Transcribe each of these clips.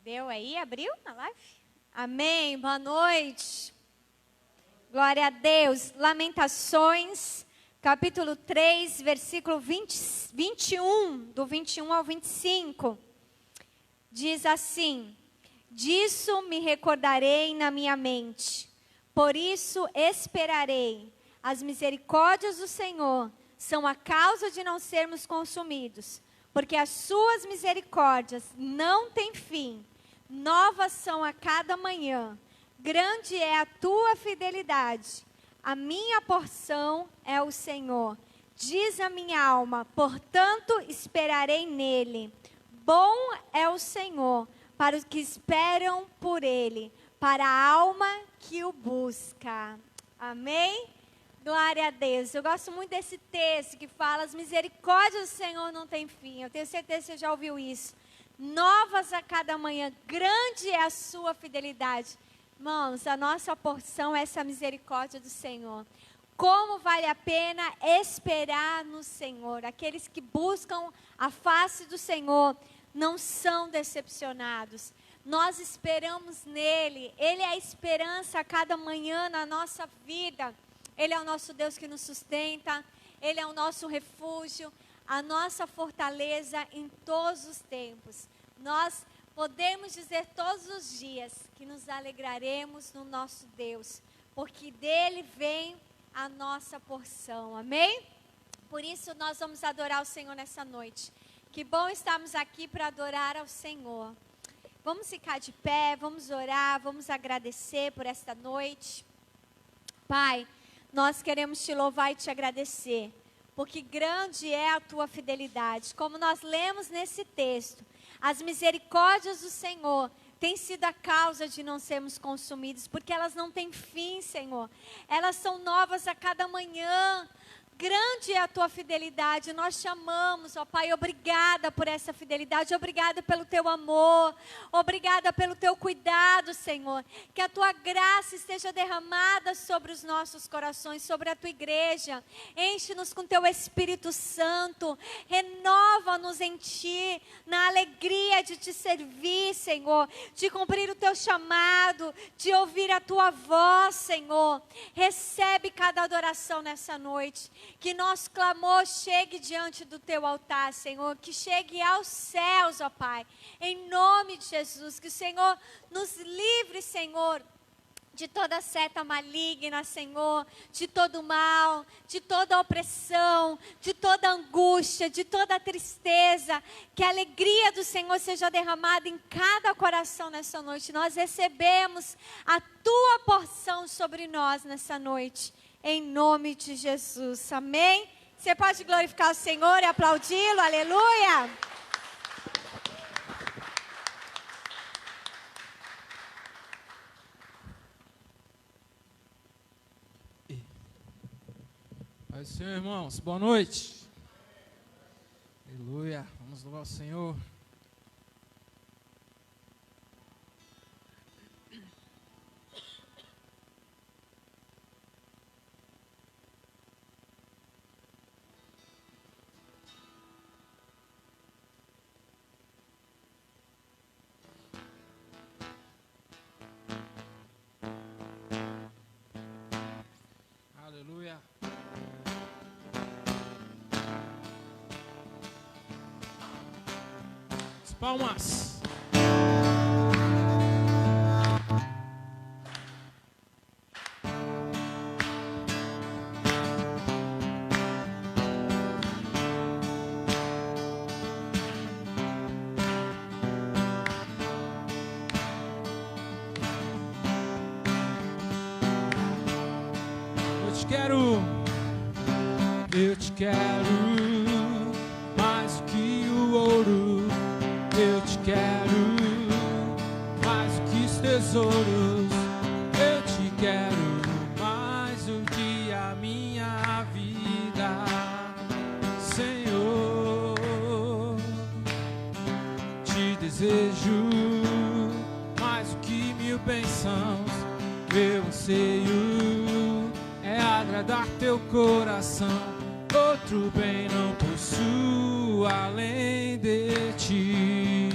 Deu aí? Abriu na live? Amém. Boa noite. Glória a Deus. Lamentações, capítulo 3, versículo 21, do 21 ao 25. Diz assim: disso me recordarei na minha mente, por isso esperarei. As misericórdias do Senhor são a causa de não sermos consumidos, porque as suas misericórdias não têm fim, novas são a cada manhã. Grande é a tua fidelidade. A minha porção é o Senhor. Diz a minha alma, portanto esperarei nele. Bom é o Senhor para os que esperam por ele, para a alma que o busca. Amém? Glória a Deus. Eu gosto muito desse texto que fala: as misericórdias do Senhor não têm fim. Eu tenho certeza que você já ouviu isso. Novas a cada manhã, grande é a sua fidelidade. Irmãos, a nossa porção é essa misericórdia do Senhor. Como vale a pena esperar no Senhor. Aqueles que buscam a face do Senhor não são decepcionados. Nós esperamos nele. Ele é a esperança a cada manhã na nossa vida. Ele é o nosso Deus que nos sustenta. Ele é o nosso refúgio, a nossa fortaleza em todos os tempos. Nós podemos dizer todos os dias que nos alegraremos no nosso Deus, porque dele vem a nossa porção. Amém? Por isso nós vamos adorar o Senhor nessa noite. Que bom estarmos aqui para adorar ao Senhor. Vamos ficar de pé, vamos orar, vamos agradecer por esta noite. Pai, nós queremos te louvar e te agradecer, porque grande é a tua fidelidade. Como nós lemos nesse texto, as misericórdias do Senhor têm sido a causa de não sermos consumidos, porque elas não têm fim, Senhor. Elas são novas a cada manhã. Grande é a tua fidelidade, nós te amamos, ó Pai, obrigada por essa fidelidade, obrigada pelo teu amor, obrigada pelo teu cuidado, Senhor, que a tua graça esteja derramada sobre os nossos corações, sobre a tua igreja, enche-nos com teu Espírito Santo, renova-nos em ti, na alegria de te servir, Senhor, de cumprir o teu chamado, de ouvir a tua voz, Senhor. Recebe cada adoração nessa noite. Que nosso clamor chegue diante do teu altar, Senhor. Que chegue aos céus, ó Pai. Em nome de Jesus. Que o Senhor nos livre, Senhor, de toda seta maligna, Senhor. De todo mal, de toda opressão, de toda angústia, de toda tristeza. Que a alegria do Senhor seja derramada em cada coração nessa noite. Nós recebemos a tua porção sobre nós nessa noite. Em nome de Jesus, amém? Você pode glorificar o Senhor e aplaudi-lo, aleluia! Pai do Senhor, irmãos, boa noite. Aleluia, vamos louvar o Senhor. Aleluia. As palmas. Eu te quero mais do que o ouro, eu te quero mais do que os tesouros, eu te quero mais do que a minha vida, Senhor. Te desejo mais do que 1000 bênçãos, meu anseio é agradar teu coração. Outro bem não possuo além de ti,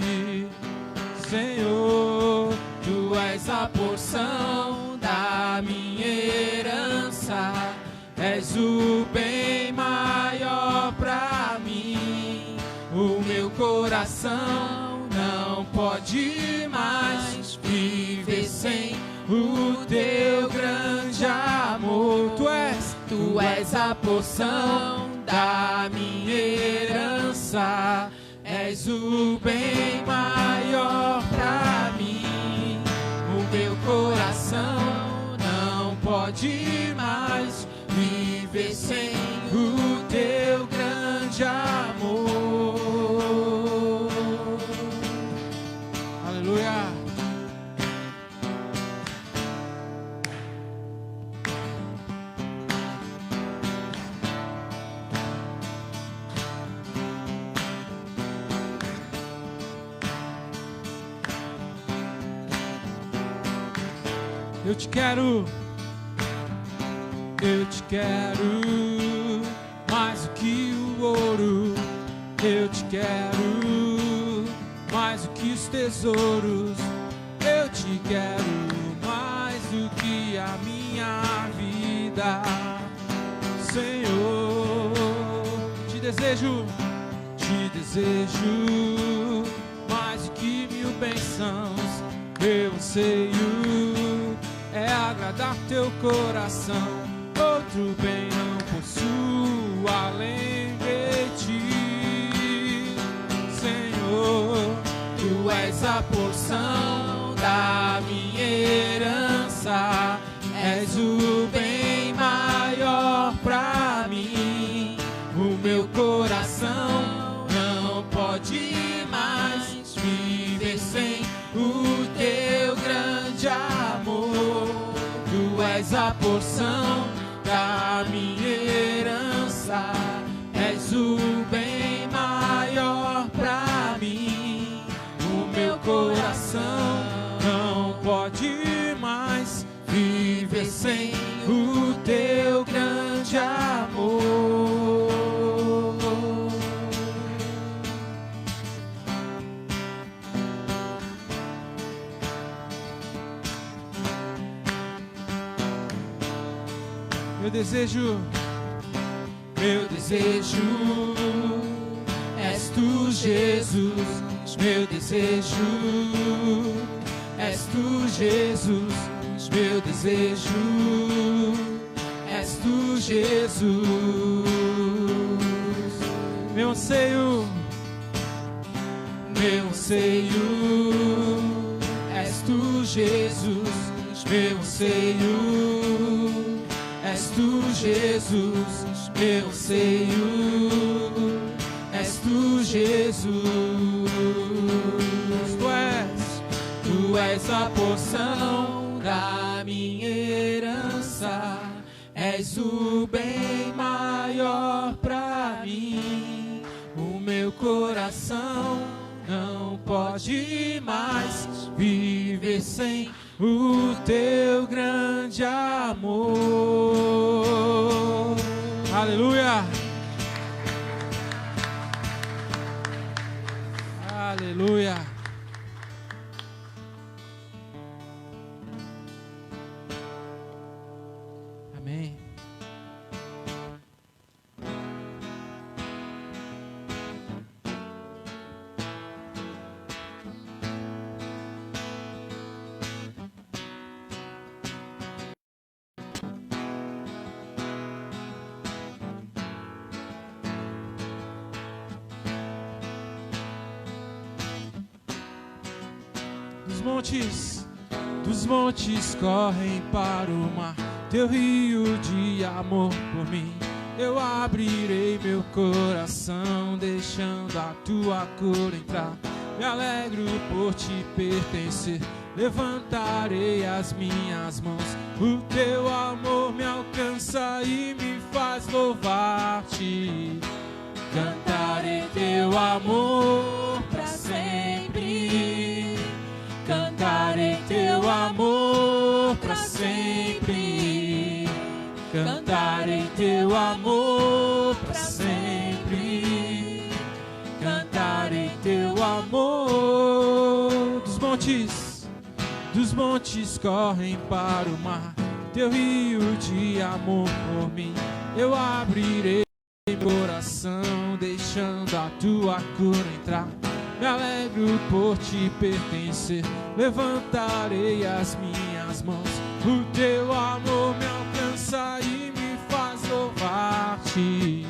Senhor. és a porção da minha herança, és o bem maior pra mim. O meu coração não pode mais viver sem o teu grande amor. Tu és a porção da minha herança, és o bem maior pra mim. O meu coração não pode mais viver sem o teu grande amor. Aleluia. Eu te quero mais do que o ouro. Eu te quero mais do que os tesouros. Eu te quero mais do que a minha vida, Senhor. Te desejo mais do que 1000 bênçãos. Meu anseio é agradar teu coração. Outro bem não possuo além de ti, Senhor. Tu és a porção da minha herança, és o bem maior pra mim. O meu coração não pode mais viver sem o teu grande amor. Tu és a porção da minha herança, és o bem maior pra mim. O meu coração não pode mais viver sem o teu grande amor. Meu desejo és tu, Jesus. Meu desejo és tu, Jesus. Meu desejo és tu, Jesus. Meu anseio és tu, Jesus. Meu anseio és tu, Jesus. Meu anseio és tu, Jesus. Tu és a porção da minha herança, és o bem maior pra mim. O meu coração não pode mais viver sem o teu grande amor. Aleluia. Aleluia. Amém. Dos montes correm para o mar, teu rio de amor por mim. Eu abrirei meu coração, deixando a tua cor entrar. Me alegro por te pertencer, levantarei as minhas mãos. O teu amor me alcança e me faz louvar-te. Cantarei teu amor pra sempre. Cantarei teu amor pra sempre. Cantarei teu amor pra sempre. Cantarei teu amor. Dos montes correm para o mar, teu rio de amor por mim. Eu abrirei meu coração, deixando a tua cura entrar. Me alegro por te pertencer, levantarei as minhas mãos. O teu amor me alcança e me faz louvar-te.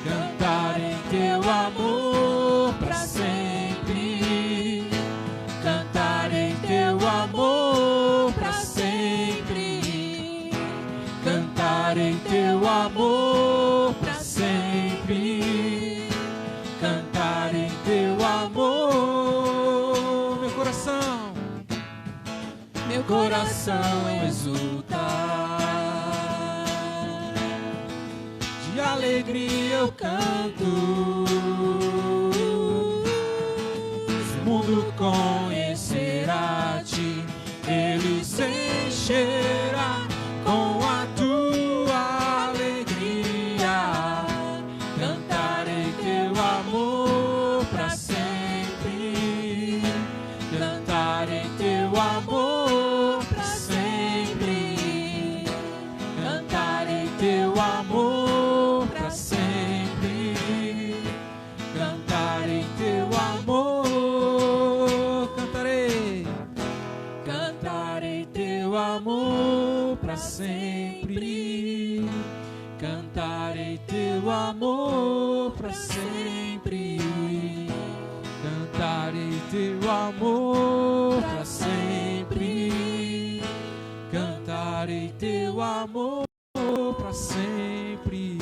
Cantar em teu amor para sempre. Cantar em teu amor para sempre. Cantar em teu amor para sempre. Cantar em teu amor. Meu coração exulta. De alegria eu canto. O mundo conhecerá-te, ele se encherá com a tua alegria. Cantarei teu amor para sempre. Cantarei teu amor para sempre. Cantarei teu amor para sempre. Cantarei teu amor. Cantarei. Cantarei teu amor para sempre. Cantarei teu amor para sempre. Cantarei teu amor para sempre. Cantarei teu amor para sempre.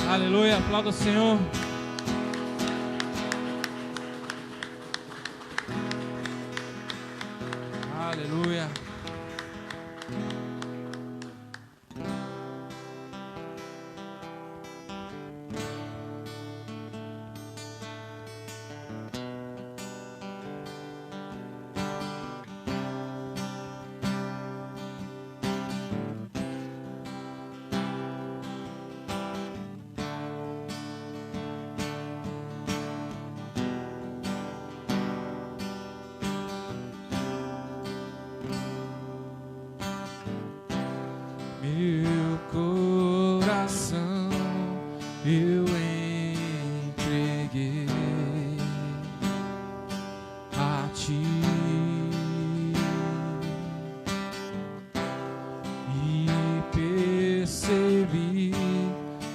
Aleluia, aplauda o Senhor. Aleluia. Meu coração eu entreguei a ti e percebi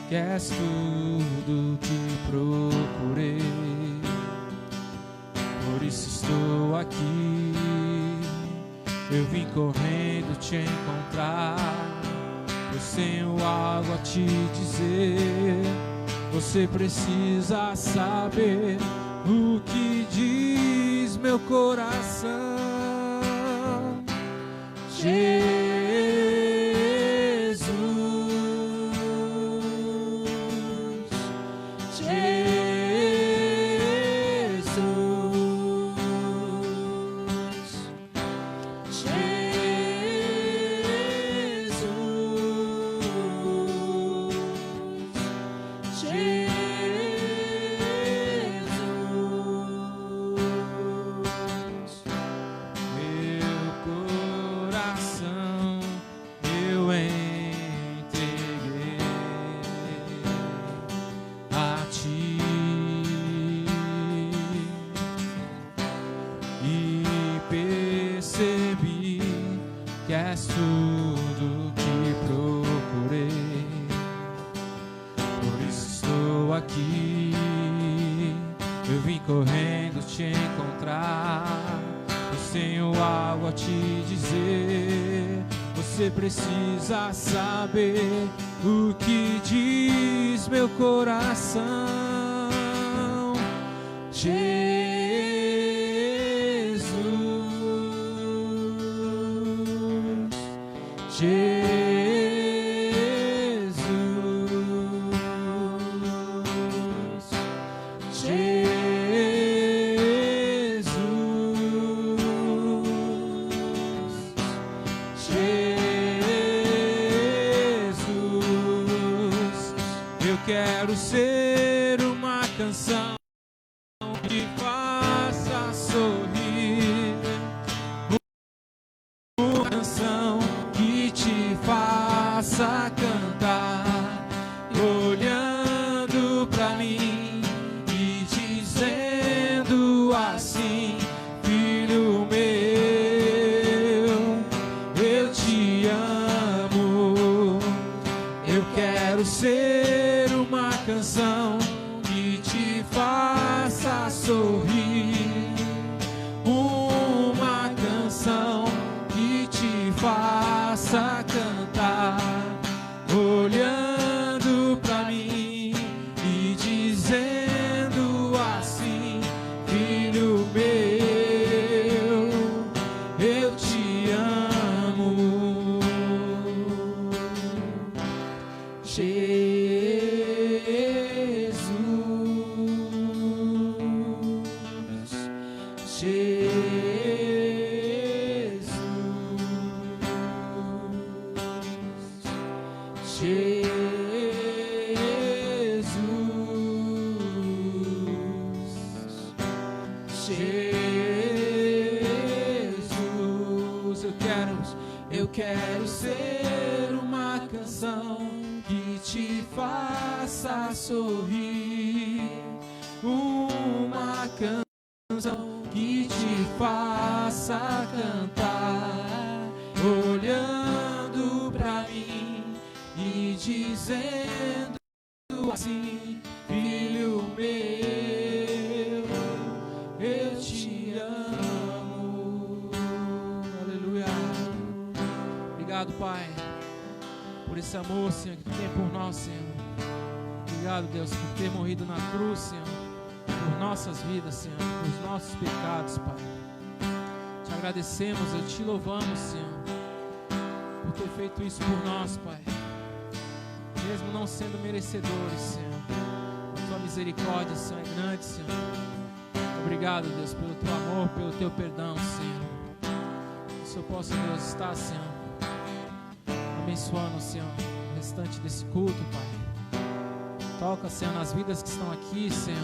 que és tudo que procurei. Por isso estou aqui, eu vim correndo te encontrar. Eu tenho algo a te dizer, você precisa saber o que diz meu coração. Jesus, Jesus, percebi que és tudo que procurei. Por isso estou aqui, eu vim correndo te encontrar. Eu tenho algo a te dizer, você precisa saber o que diz meu coração. Eu quero ser uma canção que faça sorrir. faça cantar, olhando pra mim e dizendo assim: filho meu, eu te amo. Eu quero ser uma canção que te faça sorrir, uma canção que te faça cantar, olhando pra mim e dizendo assim: filho meu, eu te amo. Jesus, eu quero ser uma canção que te faça sorrir, uma canção que te faça cantar, olhando pra mim e dizendo assim: filho meu, eu te amo. Aleluia. Obrigado, Pai, por esse amor, Senhor, que Tu tem por nós, Senhor. Obrigado, Deus, por ter morrido na cruz, Senhor, por nossas vidas, Senhor, por nossos pecados, Pai. Te agradecemos, eu te louvamos, Senhor, por ter feito isso por nós, Pai. Mesmo não sendo merecedores, Senhor, a Tua misericórdia, Senhor, é grande, Senhor. Obrigado, Deus, pelo Teu amor, pelo Teu perdão, Senhor. Que o Senhor possa, Deus, estar, Senhor, abençoando, Senhor, o restante desse culto, Pai. Toca, Senhor, nas vidas que estão aqui, Senhor.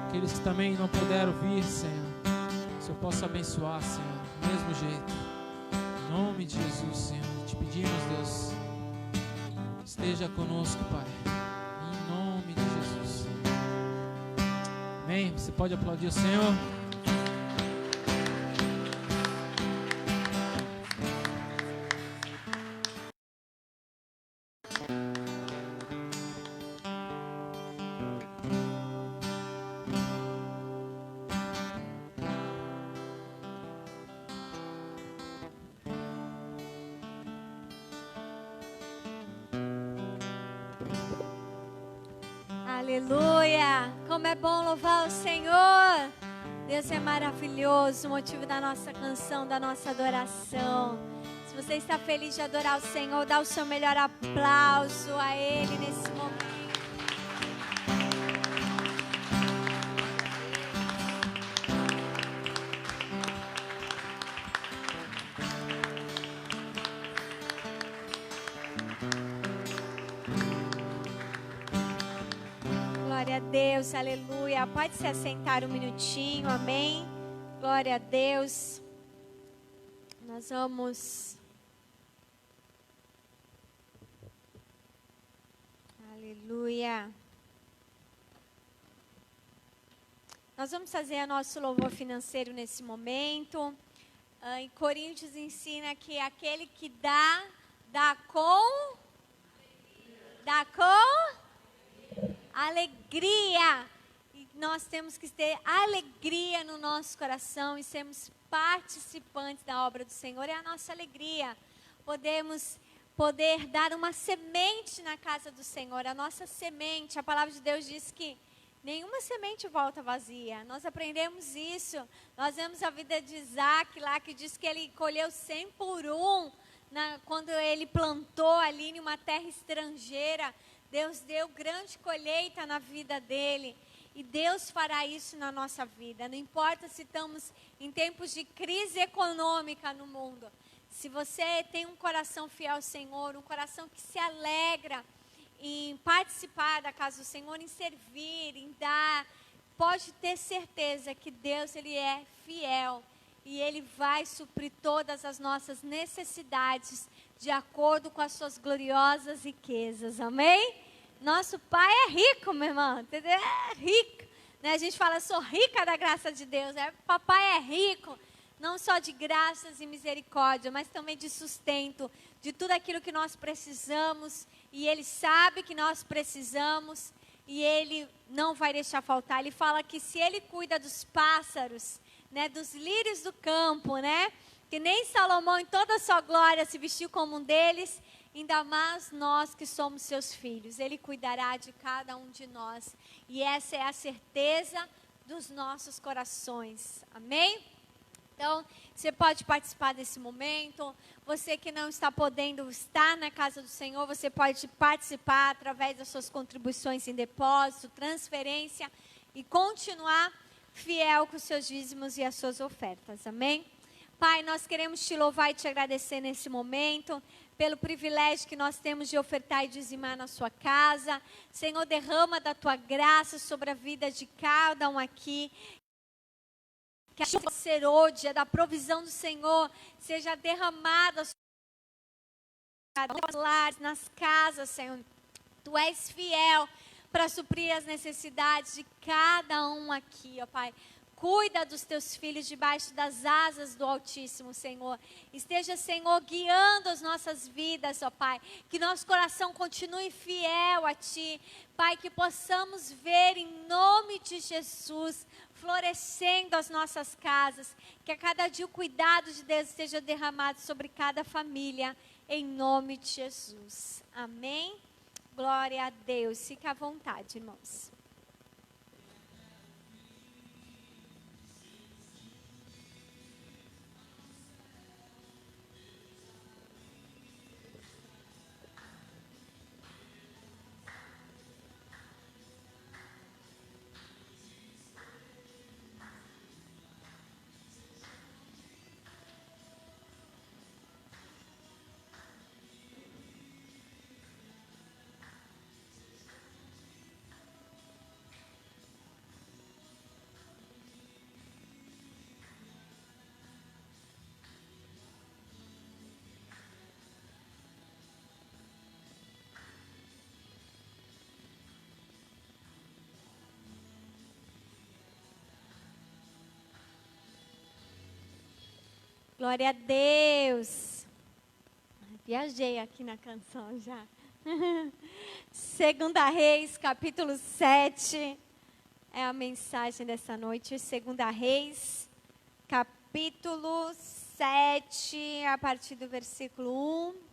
Aqueles que também não puderam vir, Senhor. Que o Senhor possa abençoar, Senhor, do mesmo jeito. Em nome de Jesus, Senhor, te pedimos, Deus, esteja conosco, Pai. Em nome de Jesus. Amém. Você pode aplaudir o Senhor? Aleluia! Como é bom louvar o Senhor! Deus é maravilhoso, o motivo da nossa canção, da nossa adoração. Se você está feliz de adorar o Senhor, dá o seu melhor aplauso a Ele nesse momento. Glória a Deus, aleluia. Pode se assentar um minutinho, amém. Glória a Deus. Nós vamos. Aleluia. Nós vamos fazer nosso louvor financeiro nesse momento. Em Coríntios ensina que aquele que dá com alegria. E nós temos que ter alegria no nosso coração e sermos participantes da obra do Senhor. É a nossa alegria. Poder dar uma semente na casa do Senhor. A nossa semente, a palavra de Deus diz que nenhuma semente volta vazia. Nós aprendemos isso. Nós vemos a vida de Isaac lá, que diz que ele colheu 100 por 1, quando ele plantou ali em uma terra estrangeira. Deus deu grande colheita na vida dele. E Deus fará isso na nossa vida. Não importa se estamos em tempos de crise econômica no mundo. Se você tem um coração fiel ao Senhor, um coração que se alegra em participar da casa do Senhor, em servir, em dar, pode ter certeza que Deus, Ele é fiel. e Ele vai suprir todas as nossas necessidades de acordo com as suas gloriosas riquezas, amém? Nosso Pai é rico, meu irmão, entendeu? É rico, né? A gente fala, sou rica da graça de Deus, papai é rico, não só de graças e misericórdia, mas também de sustento, de tudo aquilo que nós precisamos, e Ele sabe que nós precisamos, e Ele não vai deixar faltar. Ele fala que se Ele cuida dos pássaros, né, dos lírios do campo, né, que nem Salomão em toda a sua glória se vestiu como um deles, ainda mais nós que somos seus filhos. Ele cuidará de cada um de nós. E essa é a certeza dos nossos corações. Amém? Então, você pode participar desse momento. Você que não está podendo estar na casa do Senhor, você pode participar através das suas contribuições em depósito, transferência e continuar fiel com os seus dízimos e as suas ofertas. Amém? Pai, nós queremos te louvar e te agradecer nesse momento, pelo privilégio que nós temos de ofertar e dizimar na sua casa. Senhor, derrama da tua graça sobre a vida de cada um aqui. Que a chuva serôdia da provisão do Senhor seja derramada nos lares, nas casas, Senhor. Tu és fiel para suprir as necessidades de cada um aqui, ó Pai. Cuida dos teus filhos debaixo das asas do Altíssimo, Senhor. Esteja, Senhor, guiando as nossas vidas, ó Pai. Que nosso coração continue fiel a Ti. Pai, que possamos ver em nome de Jesus, florescendo as nossas casas. Que a cada dia o cuidado de Deus esteja derramado sobre cada família, em nome de Jesus. Amém? Glória a Deus. Fique à vontade, irmãos. Glória a Deus. Viajei aqui na canção já. Segunda Reis, capítulo 7. É a mensagem dessa noite. Segunda Reis, capítulo 7, a partir do versículo 1.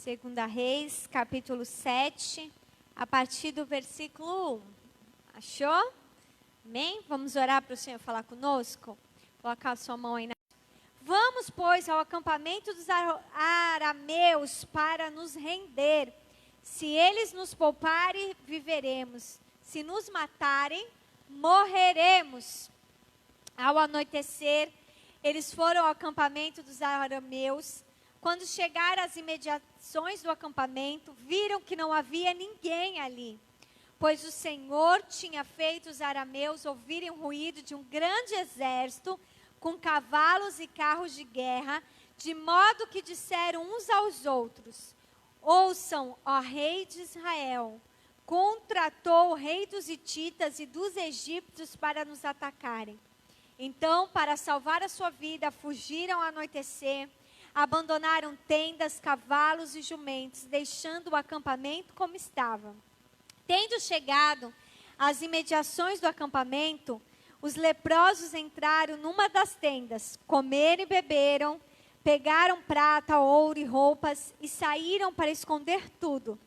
Segunda Reis, capítulo 7, a partir do versículo 1. Achou? Amém? Vamos orar para o Senhor falar conosco? Colocar a sua mão aí. Vamos, pois, ao acampamento dos arameus para nos render. Se eles nos pouparem, viveremos. Se nos matarem, morreremos. Ao anoitecer, eles foram ao acampamento dos arameus. Quando chegaram às imediações do acampamento, viram que não havia ninguém ali, pois o Senhor tinha feito os arameus ouvirem o ruído de um grande exército, com cavalos e carros de guerra, de modo que disseram uns aos outros: ouçam, ó rei de Israel, contratou o rei dos hititas e dos egípcios para nos atacarem. Então, para salvar a sua vida, fugiram ao anoitecer, abandonaram tendas, cavalos e jumentos, deixando o acampamento como estava. Tendo chegado às imediações do acampamento, os leprosos entraram numa das tendas, comeram e beberam, pegaram prata, ouro e roupas e saíram para esconder tudo.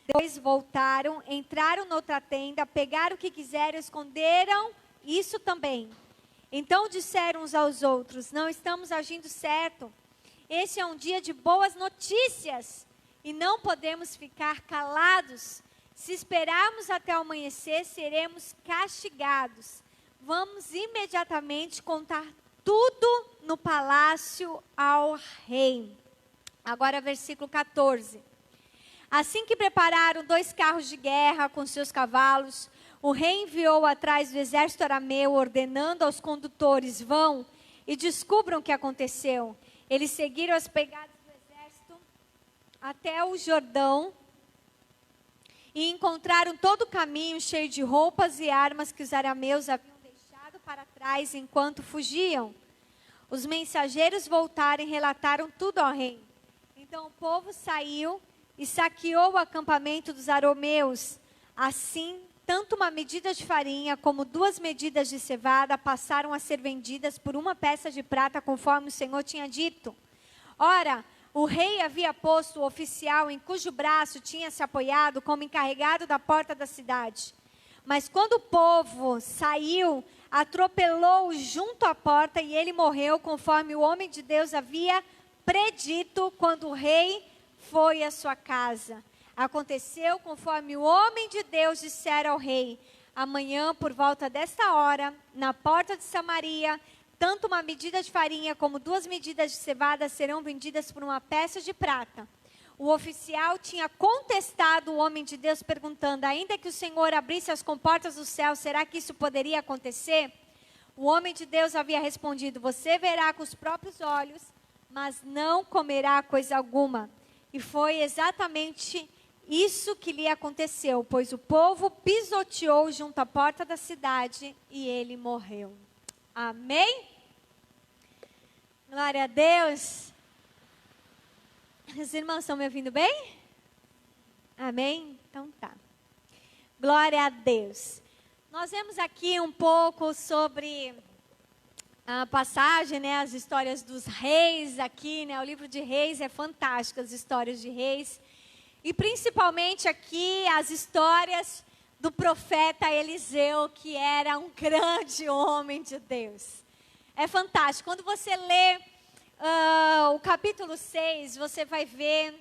Depois voltaram, entraram noutra tenda, pegaram o que quiseram, esconderam isso também. Então disseram uns aos outros: não estamos agindo certo. Esse é um dia de boas notícias e não podemos ficar calados. Se esperarmos até o amanhecer, seremos castigados. Vamos imediatamente contar tudo no palácio ao rei. Agora, versículo 14. Assim que prepararam 2 carros de guerra com seus cavalos, o rei enviou atrás do exército arameu, ordenando aos condutores: vão e descubram o que aconteceu. Eles seguiram as pegadas do exército até o Jordão e encontraram todo o caminho cheio de roupas e armas que os arameus haviam deixado para trás enquanto fugiam. Os mensageiros voltaram e relataram tudo ao rei. Então o povo saiu e saqueou o acampamento dos arameus. Assim, tanto uma medida de farinha como 2 medidas de cevada passaram a ser vendidas por 1 peça de prata, conforme o Senhor tinha dito. Ora, o rei havia posto o oficial em cujo braço tinha se apoiado como encarregado da porta da cidade. Mas quando o povo saiu, atropelou-o junto à porta e ele morreu, conforme o homem de Deus havia predito quando o rei foi à sua casa. Aconteceu conforme o homem de Deus dissera ao rei: amanhã, por volta desta hora, na porta de Samaria, tanto uma medida de farinha como 2 medidas de cevada serão vendidas por 1 peça de prata. O oficial tinha contestado o homem de Deus, perguntando: ainda que o Senhor abrisse as comportas do céu, será que isso poderia acontecer? O homem de Deus havia respondido: você verá com os próprios olhos, mas não comerá coisa alguma. E foi exatamente isso que lhe aconteceu, pois o povo pisoteou junto à porta da cidade e ele morreu. Amém? Glória a Deus. Os irmãos estão me ouvindo bem? Amém? Então tá. Glória a Deus. Nós vemos aqui um pouco sobre a passagem, né, as histórias dos reis aqui, né, o livro de Reis é fantástico, as histórias de reis. E principalmente aqui as histórias do profeta Eliseu, que era um grande homem de Deus. É fantástico. Quando você lê o capítulo 6, você vai ver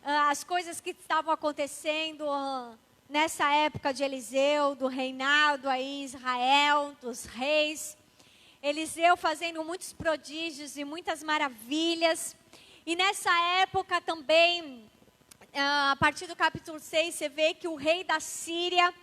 as coisas que estavam acontecendo nessa época de Eliseu, do reinado aí em Israel, dos reis. Eliseu fazendo muitos prodígios e muitas maravilhas. E nessa época também, a partir do capítulo 6, você vê que o rei da Síria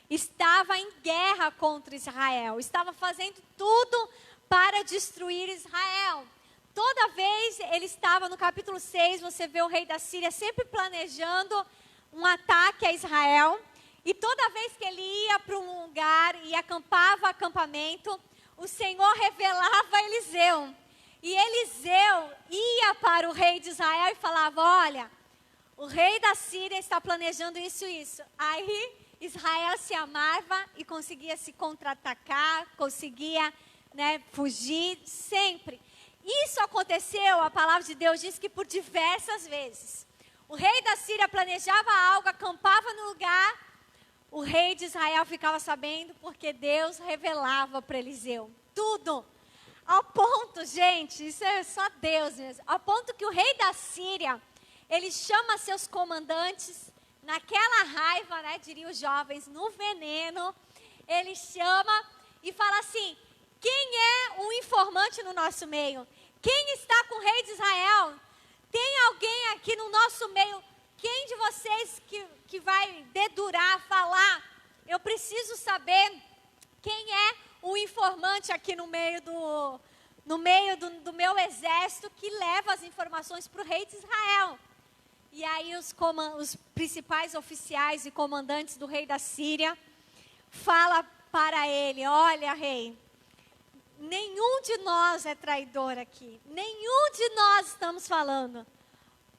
estava em guerra contra Israel. Estava fazendo tudo para destruir Israel. Toda vez ele estava no capítulo 6, você vê o rei da Síria sempre planejando um ataque a Israel. E toda vez que ele ia para um lugar e acampava acampamento, o Senhor revelava a Eliseu. E Eliseu ia para o rei de Israel e falava: olha, o rei da Síria está planejando isso e isso. Aí Israel se amava e conseguia se contra-atacar, conseguia, né, fugir sempre. Isso aconteceu, a palavra de Deus diz que por diversas vezes. O rei da Síria planejava algo, acampava no lugar. O rei de Israel ficava sabendo porque Deus revelava para Eliseu tudo. Ao ponto, gente, isso é só Deus mesmo. Ao ponto que o rei da Síria, ele chama seus comandantes, naquela raiva, né, diriam os jovens, no veneno. Ele chama e fala assim: quem é um informante no nosso meio? Quem está com o rei de Israel? Tem alguém aqui no nosso meio? Quem de vocês que vai dedurar, falar? Eu preciso saber quem é o informante aqui no meio do meu exército que leva as informações para o rei de Israel. E aí os principais oficiais e comandantes do rei da Síria falam para ele: olha, rei, nenhum de nós é traidor aqui. Nenhum de nós estamos falando.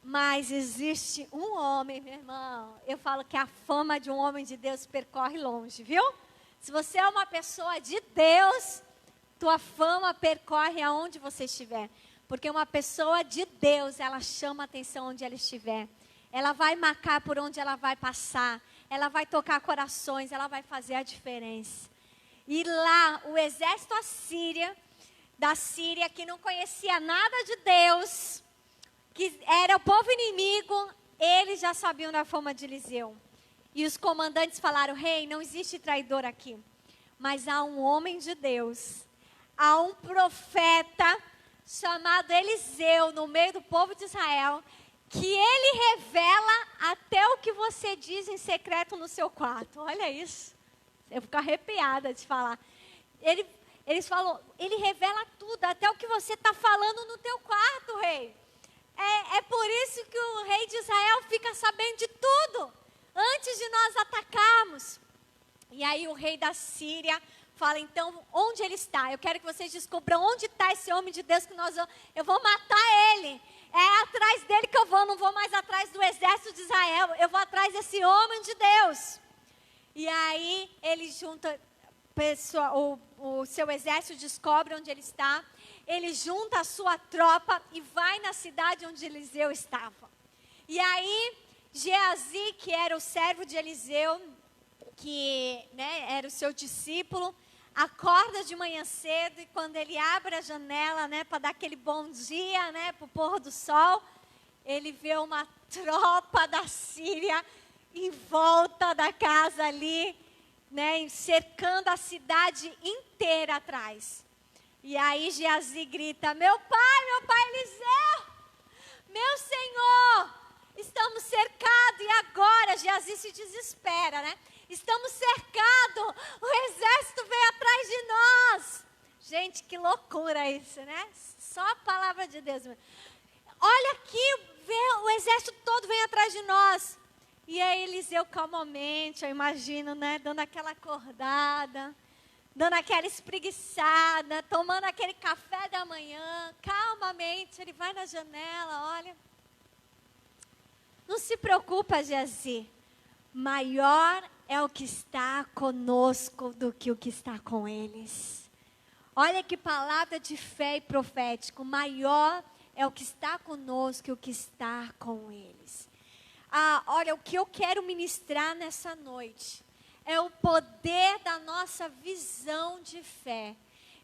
Mas existe um homem, meu irmão. Eu falo que a fama de um homem de Deus percorre longe, viu? Se você é uma pessoa de Deus, tua fama percorre aonde você estiver. Porque uma pessoa de Deus, ela chama a atenção onde ela estiver. Ela vai marcar por onde ela vai passar. Ela vai tocar corações, ela vai fazer a diferença. E lá, o exército da Síria, que não conhecia nada de Deus, que era o povo inimigo, eles já sabiam da fama de Eliseu. E os comandantes falaram: rei, não existe traidor aqui. Mas há um homem de Deus, há um profeta chamado Eliseu no meio do povo de Israel, que ele revela até o que você diz em secreto no seu quarto. Olha isso. Eu fico arrepiada de falar. Eles falam, ele revela tudo, até o que você está falando no teu quarto, rei. É por isso que o rei de Israel fica sabendo de tudo, antes de nós atacarmos. E aí o rei da Síria fala, então, onde ele está? Eu quero que vocês descubram onde está esse homem de Deus, que eu vou matar ele. É atrás dele que eu vou, não vou mais atrás do exército de Israel. Eu vou atrás desse homem de Deus. E aí ele junta, o seu exército descobre onde ele está. Ele junta a sua tropa e vai na cidade onde Eliseu estava. E aí Geazi, que era o servo de Eliseu, que era o seu discípulo, acorda de manhã cedo, e quando ele abre a janela, para dar aquele bom dia, para o pôr do sol, ele vê uma tropa da Síria em volta da casa ali, cercando a cidade inteira atrás. E aí Geazi grita, meu pai Eliseu, meu senhor, estamos cercados. E agora Geazi se desespera, estamos cercados, o exército veio atrás de nós. Gente, que loucura isso, Só a palavra de Deus. Olha aqui, o exército todo vem atrás de nós. E aí Eliseu calmamente, eu imagino, dando aquela acordada, dando aquela espreguiçada, tomando aquele café da manhã, calmamente, ele vai na janela, olha. Não se preocupa, Geazi. Maior é o que está conosco do que o que está com eles. Olha que palavra de fé e profético. Maior é o que está conosco que o que está com eles. Olha, o que eu quero ministrar nessa noite é o poder da nossa visão de fé.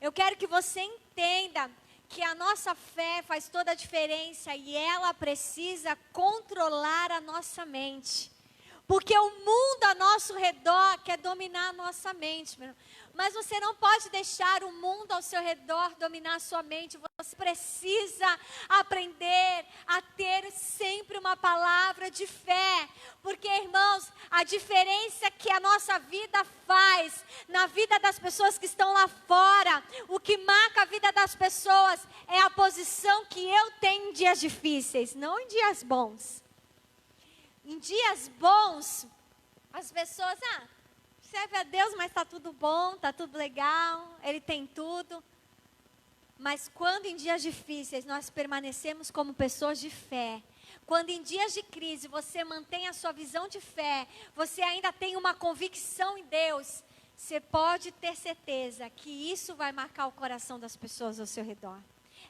Eu quero que você entenda que a nossa fé faz toda a diferença e ela precisa controlar a nossa mente. Porque o mundo ao nosso redor quer dominar a nossa mente, meu irmão. Mas você não pode deixar o mundo ao seu redor dominar a sua mente. Você precisa aprender a ter sempre uma palavra de fé. Porque, irmãos, a diferença que a nossa vida faz na vida das pessoas que estão lá fora, o que marca a vida das pessoas é a posição que eu tenho em dias difíceis, não em dias bons. Em dias bons, as pessoas, serve a Deus, mas está tudo bom, está tudo legal, Ele tem tudo. Mas quando em dias difíceis nós permanecemos como pessoas de fé, quando em dias de crise você mantém a sua visão de fé, você ainda tem uma convicção em Deus, você pode ter certeza que isso vai marcar o coração das pessoas ao seu redor.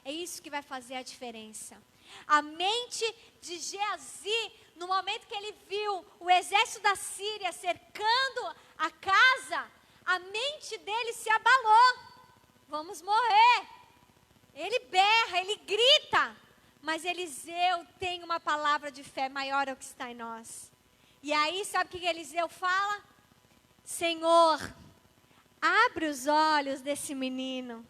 É isso que vai fazer a diferença. A mente de Geazi, no momento que ele viu o exército da Síria cercando a casa, a mente dele se abalou. Vamos morrer. Ele berra, ele grita. Mas Eliseu tem uma palavra de fé maior ao que está em nós. E aí, sabe o que Eliseu fala? Senhor, abre os olhos desse menino.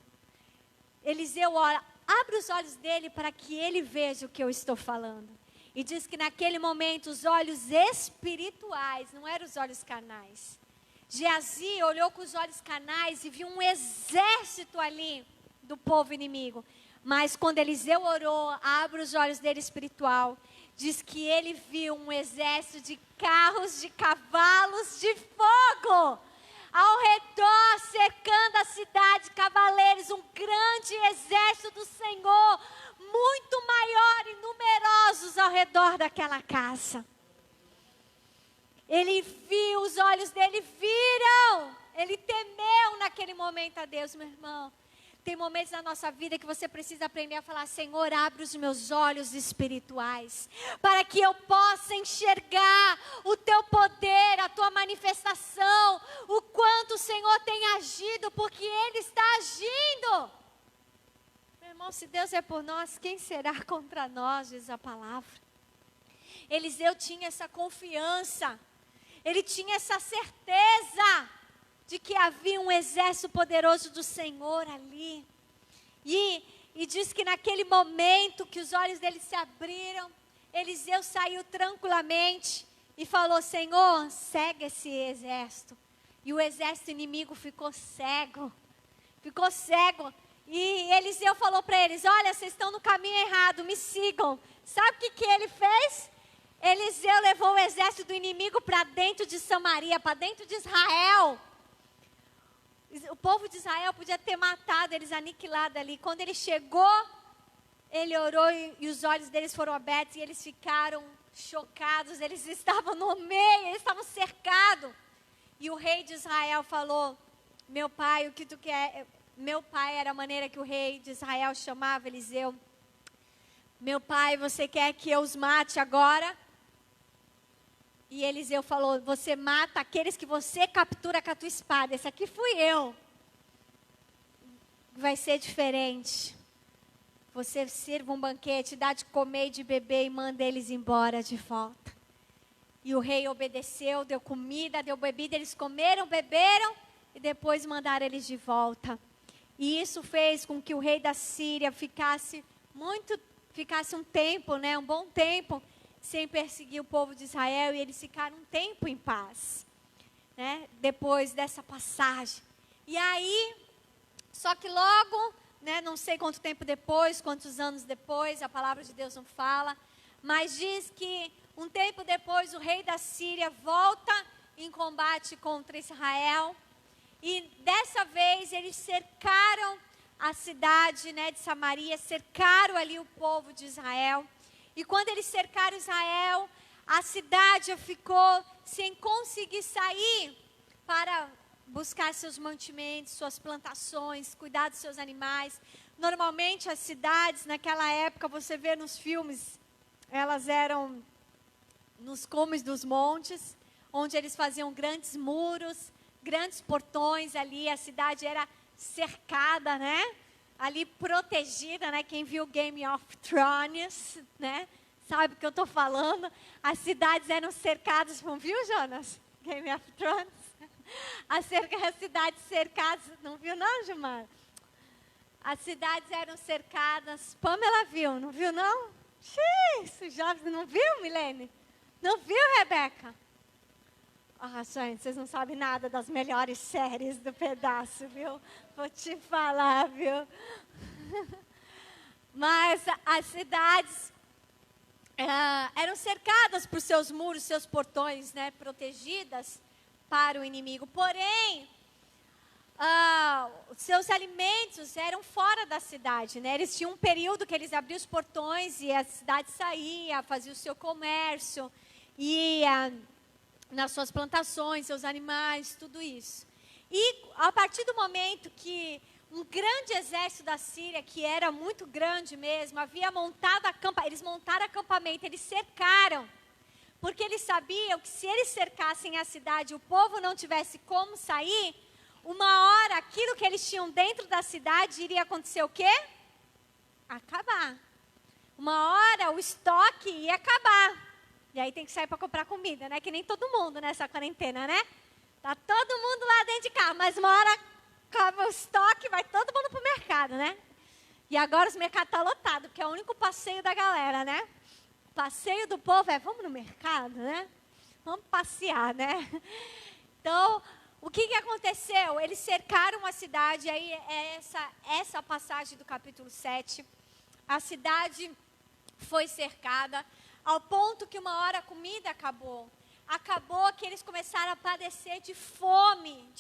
Eliseu ora, abre os olhos dele para que ele veja o que eu estou falando. E diz que naquele momento os olhos espirituais, não eram os olhos carnais. Geazi olhou com os olhos carnais e viu um exército ali do povo inimigo. Mas quando Eliseu orou, abre os olhos dele espiritual, diz que ele viu um exército de carros, de cavalos de fogo. Ao redor, cercando a cidade, cavaleiros, um grande exército do Senhor, muito maior e numerosos ao redor daquela casa. Ele viu, os olhos dele viram, ele temeu naquele momento a Deus, meu irmão. Tem momentos na nossa vida que você precisa aprender a falar, Senhor, abre os meus olhos espirituais, para que eu possa enxergar o teu poder, a tua manifestação, o quanto o Senhor tem agido, porque Ele está agindo. Meu irmão, se Deus é por nós, quem será contra nós, diz a palavra. Eliseu tinha essa confiança. Ele tinha essa certeza de que havia um exército poderoso do Senhor ali. E diz que naquele momento que os olhos dele se abriram, Eliseu saiu tranquilamente e falou: Senhor, segue esse exército. E o exército inimigo ficou cego. Ficou cego. E Eliseu falou para eles: olha, vocês estão no caminho errado, me sigam. Sabe o que ele fez? Eliseu levou o exército do inimigo para dentro de Samaria, para dentro de Israel. O povo de Israel podia ter matado eles, aniquilado ali. Quando ele chegou, ele orou e os olhos deles foram abertos e eles ficaram chocados. Eles estavam no meio, eles estavam cercados. E o rei de Israel falou: meu pai, o que tu quer? Meu pai era a maneira que o rei de Israel chamava Eliseu. Meu pai, você quer que eu os mate agora? E Eliseu falou: você mata aqueles que você captura com a tua espada. Esse aqui fui eu. Vai ser diferente. Você sirva um banquete, dá de comer e de beber e manda eles embora de volta. E o rei obedeceu, deu comida, deu bebida, eles comeram, beberam e depois mandaram eles de volta. E isso fez com que o rei da Síria ficasse um tempo, um bom tempo, sem perseguir o povo de Israel, e eles ficaram um tempo em paz, depois dessa passagem. E aí, só que logo, não sei quanto tempo depois, quantos anos depois, a palavra de Deus não fala, mas diz que um tempo depois o rei da Síria volta em combate contra Israel, e dessa vez eles cercaram a cidade de Samaria, cercaram ali o povo de Israel. E quando eles cercaram Israel, a cidade ficou sem conseguir sair para buscar seus mantimentos, suas plantações, cuidar dos seus animais. Normalmente as cidades naquela época, você vê nos filmes, elas eram nos cumes dos montes, onde eles faziam grandes muros, grandes portões ali, a cidade era cercada, ali protegida, quem viu Game of Thrones, sabe o que eu estou falando. As cidades eram cercadas, não viu, Jonas? Game of Thrones? As cidades cercadas, não viu não, Gilmar? As cidades eram cercadas, Pamela viu, não viu não? Xiii, jovens, não viu, Milene? Não viu, Rebeca? Gente, vocês não sabem nada das melhores séries do pedaço, viu? Vou te falar, viu? Mas as cidades eram cercadas por seus muros, seus portões, protegidas para o inimigo. Porém, seus alimentos eram fora da cidade, Eles tinham um período que eles abriam os portões e a cidade saía, fazia o seu comércio, ia nas suas plantações, seus animais, tudo isso. E a partir do momento que um grande exército da Síria, que era muito grande mesmo, havia montado eles montaram acampamento, eles cercaram, porque eles sabiam que se eles cercassem a cidade e o povo não tivesse como sair, uma hora aquilo que eles tinham dentro da cidade iria acontecer o quê? Acabar. Uma hora o estoque ia acabar. E aí tem que sair para comprar comida, que nem todo mundo nessa quarentena, Tá todo mundo lá dentro de casa, mas uma hora acaba o estoque, vai todo mundo pro mercado, E agora os mercados estão lotados, porque é o único passeio da galera, O passeio do povo é, vamos no mercado, Vamos passear, Então, o que aconteceu? Eles cercaram a cidade, aí é essa passagem do capítulo 7. A cidade foi cercada, ao ponto que uma hora a comida acabou. Acabou que eles começaram a padecer de fome,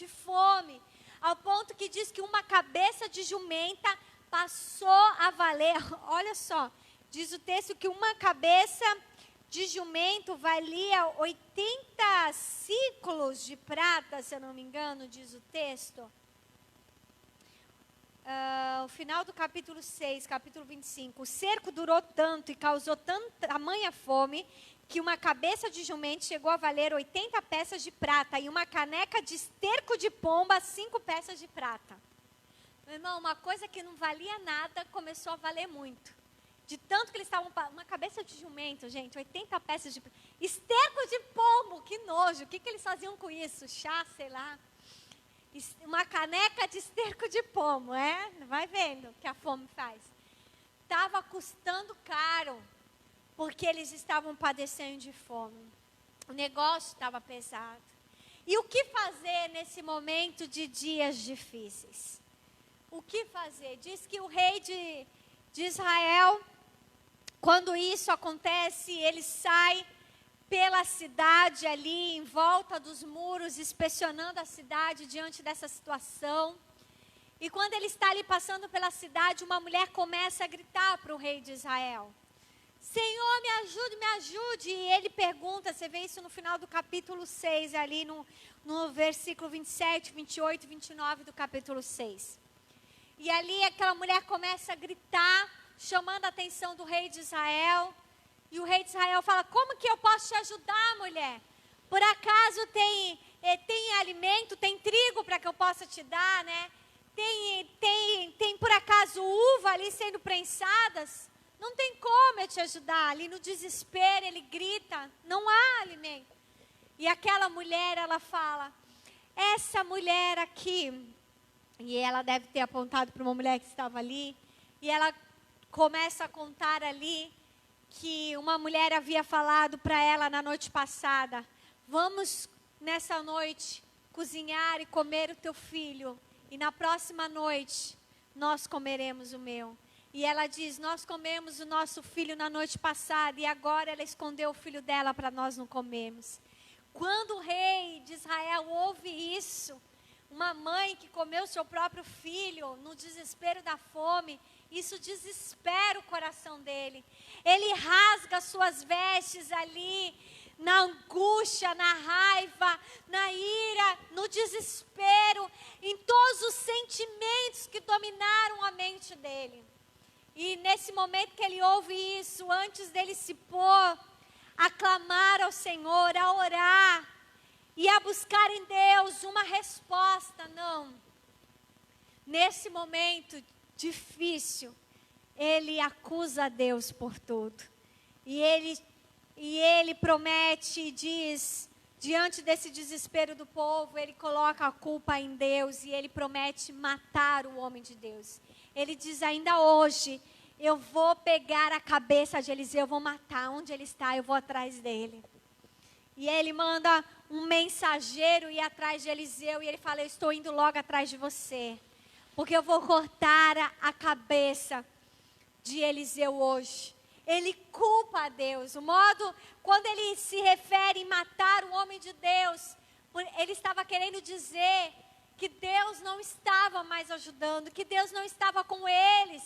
ao ponto que diz que uma cabeça de jumenta passou a valer, olha só, diz o texto que uma cabeça de jumento valia 80 ciclos de prata, se eu não me engano, diz o texto. O final do capítulo 6, capítulo 25, o cerco durou tanto e causou tamanha fome, que uma cabeça de jumento chegou a valer 80 peças de prata, e uma caneca de esterco de pomba, 5 peças de prata. Meu irmão, uma coisa que não valia nada, começou a valer muito. De tanto que eles estavam... Uma cabeça de jumento, gente, 80 peças de... Esterco de pombo, que nojo. O que eles faziam com isso? Chá, sei lá. Uma caneca de esterco de pombo, Vai vendo o que a fome faz. Estava custando caro, porque eles estavam padecendo de fome. O negócio estava pesado. E o que fazer nesse momento de dias difíceis? O que fazer? Diz que o rei de Israel, quando isso acontece, ele sai pela cidade ali, em volta dos muros, inspecionando a cidade diante dessa situação. E quando ele está ali passando pela cidade, uma mulher começa a gritar para o rei de Israel: Senhor, me ajude, me ajude. E ele pergunta, você vê isso no final do capítulo 6, ali no versículo 27, 28 e 29 do capítulo 6. E ali aquela mulher começa a gritar, chamando a atenção do rei de Israel. E o rei de Israel fala: como que eu posso te ajudar, mulher? Por acaso tem alimento, tem trigo para que eu possa te dar, né? Tem por acaso uva ali sendo prensadas? Não tem como eu te ajudar. Ali no desespero ele grita: não há alimento. E aquela mulher, ela fala: essa mulher aqui, e ela deve ter apontado para uma mulher que estava ali, e ela começa a contar ali que uma mulher havia falado para ela na noite passada: vamos nessa noite cozinhar e comer o teu filho, e na próxima noite nós comeremos o meu. E ela diz: nós comemos o nosso filho na noite passada, e agora ela escondeu o filho dela para nós não comermos. Quando o rei de Israel ouve isso, uma mãe que comeu seu próprio filho no desespero da fome, isso desespera o coração dele. Ele rasga suas vestes ali, na angústia, na raiva, na ira, no desespero, em todos os sentimentos que dominaram a mente dele. E nesse momento que ele ouve isso, antes dele se pôr a clamar ao Senhor, a orar e a buscar em Deus uma resposta, não. Nesse momento difícil, ele acusa a Deus por tudo. E ele promete e diz, diante desse desespero do povo, ele coloca a culpa em Deus e ele promete matar o homem de Deus. Ele diz: ainda hoje eu vou pegar a cabeça de Eliseu, eu vou matar. Onde ele está, eu vou atrás dele. E ele manda um mensageiro ir atrás de Eliseu e ele fala: eu estou indo logo atrás de você, porque eu vou cortar a cabeça de Eliseu hoje. Ele culpa a Deus. O modo, quando ele se refere em matar o homem de Deus, ele estava querendo dizer que Deus não estava mais ajudando, que Deus não estava com eles.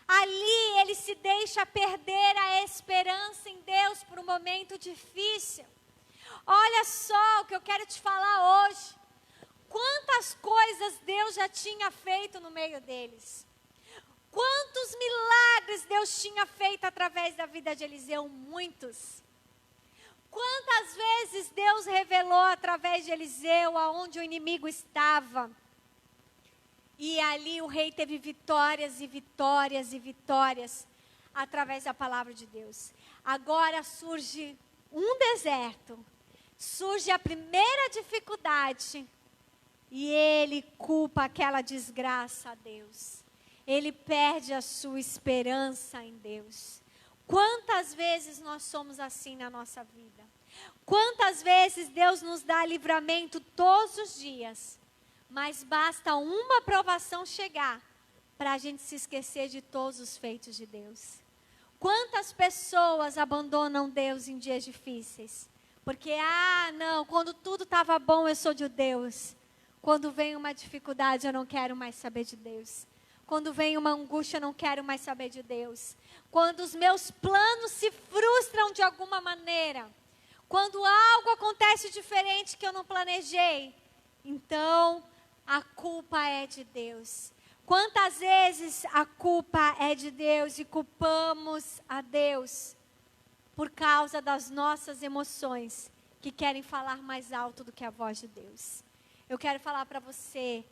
Ali ele se deixa perder a esperança em Deus por um momento difícil. Olha só o que eu quero te falar hoje. Quantas coisas Deus já tinha feito no meio deles. Quantos milagres Deus tinha feito através da vida de Eliseu? Muitos. Quantas vezes Deus revelou através de Eliseu aonde o inimigo estava. E ali o rei teve vitórias e vitórias e vitórias através da palavra de Deus. Agora surge um deserto. Surge a primeira dificuldade. E ele culpa aquela desgraça a Deus. Ele perde a sua esperança em Deus. Quantas vezes nós somos assim na nossa vida? Quantas vezes Deus nos dá livramento todos os dias, mas basta uma provação chegar para a gente se esquecer de todos os feitos de Deus. Quantas pessoas abandonam Deus em dias difíceis? Porque, não, quando tudo estava bom eu sou de Deus. Quando vem uma dificuldade eu não quero mais saber de Deus. Quando vem uma angústia eu não quero mais saber de Deus. Quando os meus planos se frustram de alguma maneira. Quando algo acontece diferente que eu não planejei. Então, a culpa é de Deus. Quantas vezes a culpa é de Deus e culpamos a Deus por causa das nossas emoções que querem falar mais alto do que a voz de Deus. Eu quero falar para você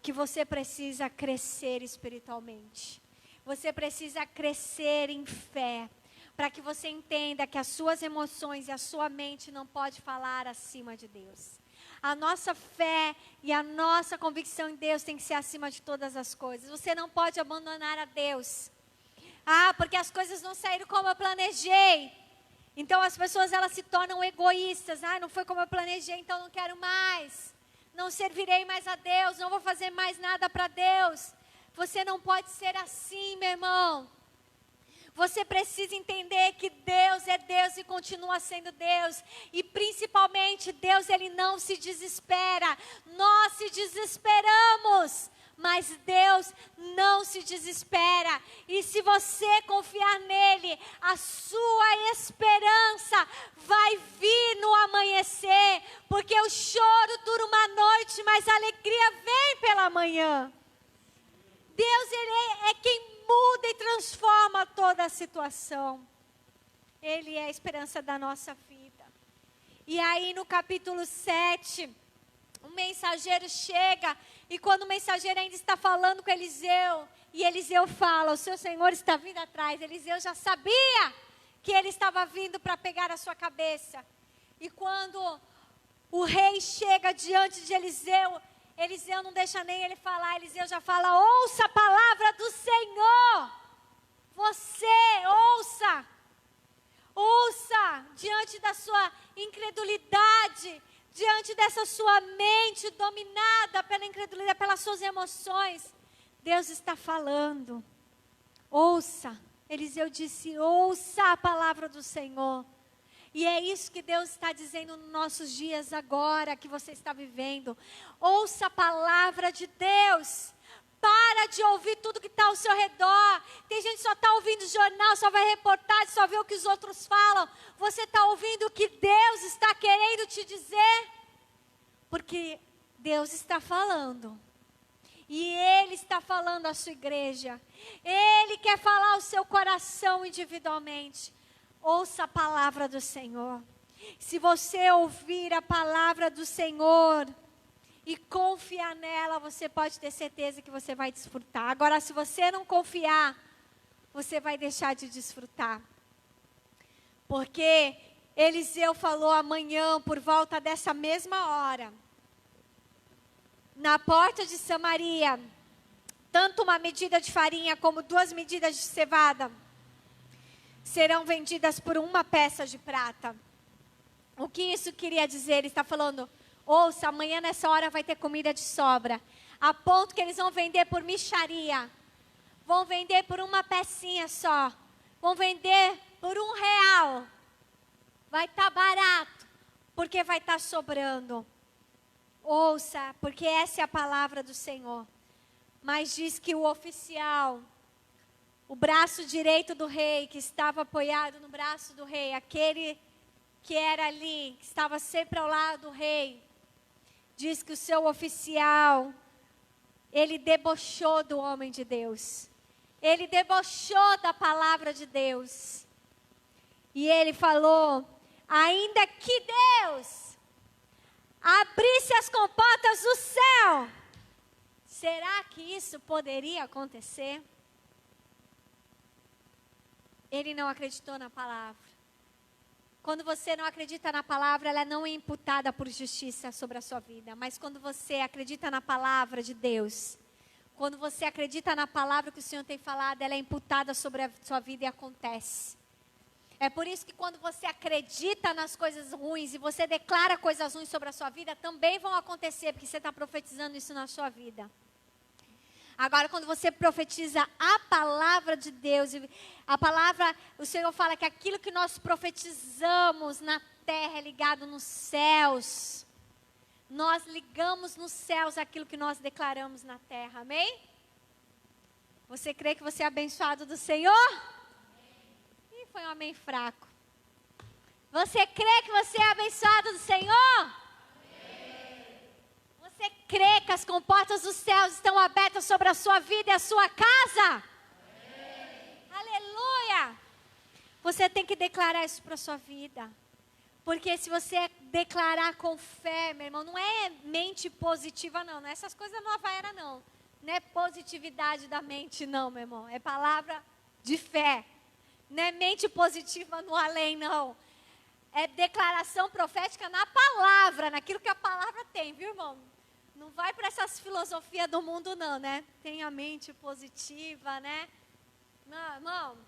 que você precisa crescer espiritualmente. Você precisa crescer em fé, para que você entenda que as suas emoções e a sua mente não pode falar acima de Deus. A nossa fé e a nossa convicção em Deus tem que ser acima de todas as coisas. Você não pode abandonar a Deus. Porque as coisas não saíram como eu planejei. Então as pessoas elas se tornam egoístas. Não foi como eu planejei, então não quero mais. Não servirei mais a Deus, não vou fazer mais nada para Deus. Você não pode ser assim, meu irmão. Você precisa entender que Deus é Deus e continua sendo Deus. E principalmente, Deus, Ele não se desespera. Nós se desesperamos, mas Deus não se desespera. E se você confiar nele, a sua esperança vai vir no amanhecer. Porque o choro dura uma noite, mas a alegria vem pela manhã. Deus, Ele é quem muda e transforma toda a situação. Ele é a esperança da nossa vida. E aí no capítulo 7, um mensageiro chega, e quando o mensageiro ainda está falando com Eliseu, e Eliseu fala, o seu Senhor está vindo atrás. Eliseu já sabia que ele estava vindo para pegar a sua cabeça. E quando o rei chega diante de Eliseu, Eliseu não deixa nem ele falar, Eliseu já fala, ouça a palavra do Senhor. Você, ouça diante da sua incredulidade, diante dessa sua mente dominada pela incredulidade, pelas suas emoções. Deus está falando, ouça. Eliseu disse, ouça a palavra do Senhor. E é isso que Deus está dizendo nos nossos dias agora, que você está vivendo. Ouça a palavra de Deus. Para de ouvir tudo que está ao seu redor. Tem gente que só está ouvindo jornal, só vai reportagem, só vê o que os outros falam. Você está ouvindo o que Deus está querendo te dizer? Porque Deus está falando. E Ele está falando à sua igreja. Ele quer falar ao seu coração individualmente. Ouça a palavra do Senhor. Se você ouvir a palavra do Senhor e confiar nela, você pode ter certeza que você vai desfrutar. Agora, se você não confiar, você vai deixar de desfrutar. Porque Eliseu falou amanhã, por volta dessa mesma hora, na porta de Samaria, tanto uma medida de farinha como 2 medidas de cevada serão vendidas por 1 peça de prata. O que isso queria dizer? Ele está falando, ouça, amanhã nessa hora vai ter comida de sobra. A ponto que eles vão vender por mixaria. Vão vender por 1 pecinha só. Vão vender por R$1. Vai estar barato, porque vai estar sobrando. Ouça, porque essa é a palavra do Senhor. Mas diz que o oficial, o braço direito do rei, que estava apoiado no braço do rei, aquele que era ali, que estava sempre ao lado do rei, diz que o seu oficial, ele debochou do homem de Deus. Ele debochou da palavra de Deus. E ele falou, ainda que Deus abrisse as comportas do céu, será que isso poderia acontecer? Ele não acreditou na palavra. Quando você não acredita na palavra, ela não é imputada por justiça sobre a sua vida. Mas quando você acredita na palavra de Deus, quando você acredita na palavra que o Senhor tem falado, ela é imputada sobre a sua vida e acontece. É por isso que quando você acredita nas coisas ruins e você declara coisas ruins sobre a sua vida, também vão acontecer, porque você está profetizando isso na sua vida. Agora, quando você profetiza a palavra de Deus, a palavra, o Senhor fala que aquilo que nós profetizamos na terra é ligado nos céus. Nós ligamos nos céus aquilo que nós declaramos na terra, amém? Você crê que você é abençoado do Senhor? Ih, foi um amém fraco. Você crê que você é abençoado do Senhor? Você crê que as comportas dos céus estão abertas sobre a sua vida e a sua casa? Amém. Aleluia! Você tem que declarar isso para a sua vida. Porque se você declarar com fé, meu irmão, não é mente positiva não. Não é essas coisas da nova era não. Não é positividade da mente, não, meu irmão. É palavra de fé. Não é mente positiva no além, não. É declaração profética na palavra, naquilo que a palavra tem, viu, irmão? Não vai para essas filosofias do mundo, não, né? Tem a mente positiva, né? Não, irmão,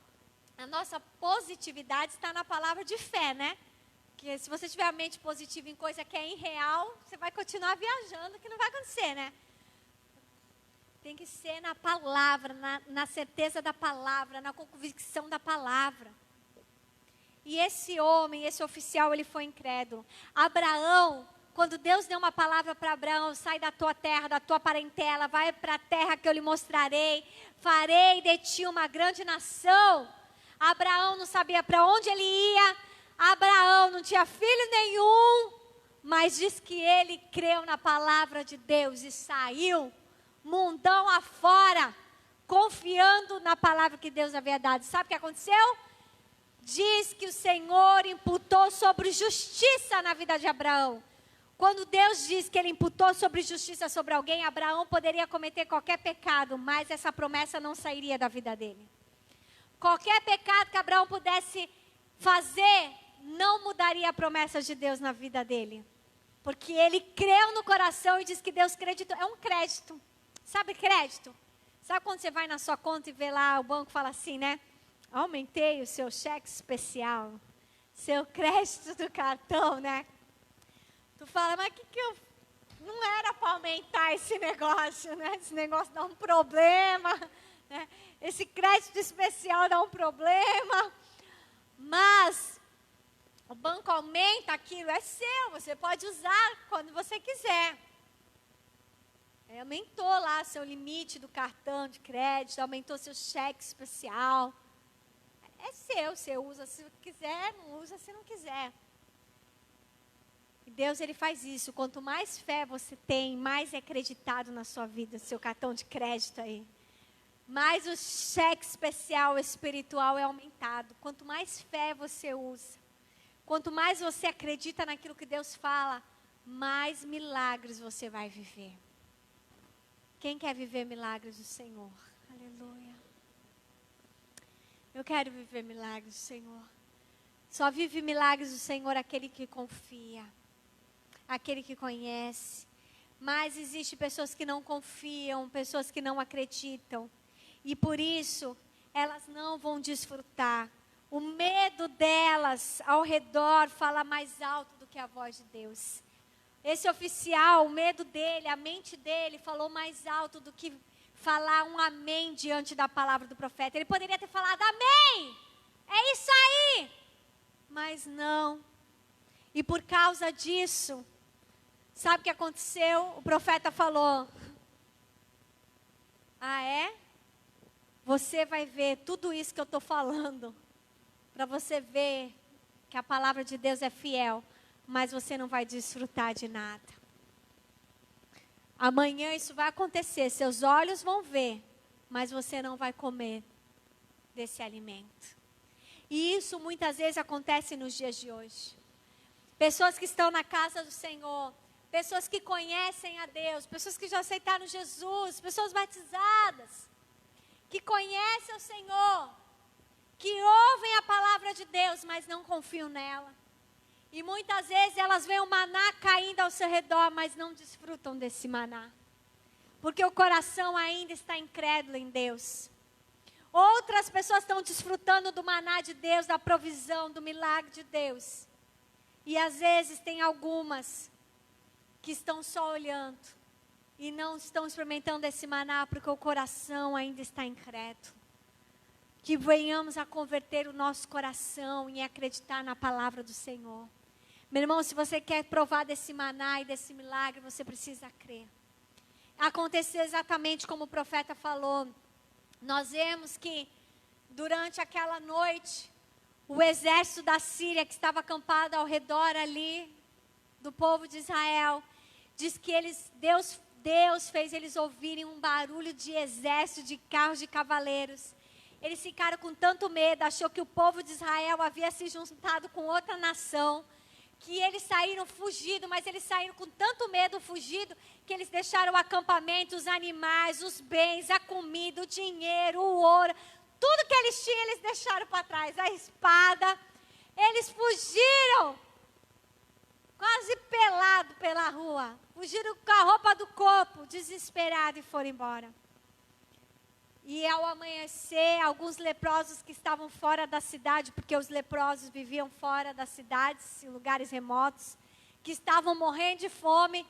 a nossa positividade está na palavra de fé, né? Que se você tiver a mente positiva em coisa que é irreal, você vai continuar viajando, que não vai acontecer, né? Tem que ser na palavra, na certeza da palavra, na convicção da palavra. E esse homem, esse oficial, ele foi incrédulo. Abraão, quando Deus deu uma palavra para Abraão, sai da tua terra, da tua parentela, vai para a terra que eu lhe mostrarei, farei de ti uma grande nação. Abraão não sabia para onde ele ia, Abraão não tinha filho nenhum, mas diz que ele creu na palavra de Deus e saiu mundão afora, confiando na palavra que Deus havia dado. Sabe o que aconteceu? Diz que o Senhor imputou sobre justiça na vida de Abraão. Quando Deus diz que ele imputou sobre justiça sobre alguém, Abraão poderia cometer qualquer pecado, mas essa promessa não sairia da vida dele. Qualquer pecado que Abraão pudesse fazer, não mudaria a promessa de Deus na vida dele. Porque ele creu no coração e diz que Deus creditou. É um crédito. Sabe crédito? Sabe quando você vai na sua conta e vê lá, o banco fala assim, né? Aumentei o seu cheque especial, seu crédito do cartão, né? Tu fala, mas que eu... Não era para aumentar esse negócio, né? Esse negócio dá um problema, né? Esse crédito especial dá um problema. Mas o banco aumenta aquilo, é seu, você pode usar quando você quiser. Aumentou lá seu limite do cartão de crédito, aumentou seu cheque especial. É seu, você usa se quiser, não usa se não quiser. E Deus, ele faz isso. Quanto mais fé você tem, mais é acreditado na sua vida, seu cartão de crédito aí. Mais o cheque especial espiritual é aumentado. Quanto mais fé você usa, quanto mais você acredita naquilo que Deus fala, mais milagres você vai viver. Quem quer viver milagres do Senhor? Aleluia. Eu quero viver milagres do Senhor. Só vive milagres do Senhor aquele que confia, aquele que conhece. Mas existem pessoas que não confiam, pessoas que não acreditam. E por isso, elas não vão desfrutar. O medo delas ao redor fala mais alto do que a voz de Deus. Esse oficial, o medo dele, a mente dele falou mais alto do que falar um amém diante da palavra do profeta. Ele poderia ter falado amém, é isso aí, mas não. E por causa disso, sabe o que aconteceu? O profeta falou, ah é? Você vai ver tudo isso que eu estou falando, para você ver que a palavra de Deus é fiel. Mas você não vai desfrutar de nada. Amanhã isso vai acontecer, seus olhos vão ver, mas você não vai comer desse alimento. E isso muitas vezes acontece nos dias de hoje. Pessoas que estão na casa do Senhor, pessoas que conhecem a Deus, pessoas que já aceitaram Jesus, pessoas batizadas, que conhecem o Senhor, que ouvem a palavra de Deus, mas não confiam nela. E muitas vezes elas veem o maná caindo ao seu redor, mas não desfrutam desse maná. Porque o coração ainda está incrédulo em Deus. Outras pessoas estão desfrutando do maná de Deus, da provisão, do milagre de Deus. E às vezes tem algumas que estão só olhando e não estão experimentando esse maná porque o coração ainda está incrédulo. Que venhamos a converter o nosso coração e acreditar na palavra do Senhor. Meu irmão, se você quer provar desse maná e desse milagre, você precisa crer. Aconteceu exatamente como o profeta falou. Nós vemos que durante aquela noite, o exército da Síria que estava acampado ao redor ali do povo de Israel, diz que Deus fez eles ouvirem um barulho de exército, de carros de cavaleiros. Eles ficaram com tanto medo, achou que o povo de Israel havia se juntado com outra nação. que eles saíram fugido, mas eles saíram com tanto medo fugido, que eles deixaram o acampamento, os animais, os bens, a comida, o dinheiro, o ouro, tudo que eles tinham eles deixaram para trás, a espada. Eles fugiram, quase pelado pela rua, fugiram com a roupa do corpo, desesperado, e foram embora. E ao amanhecer, alguns leprosos que estavam fora da cidade, porque os leprosos viviam fora das cidades, em lugares remotos, que estavam morrendo de fome,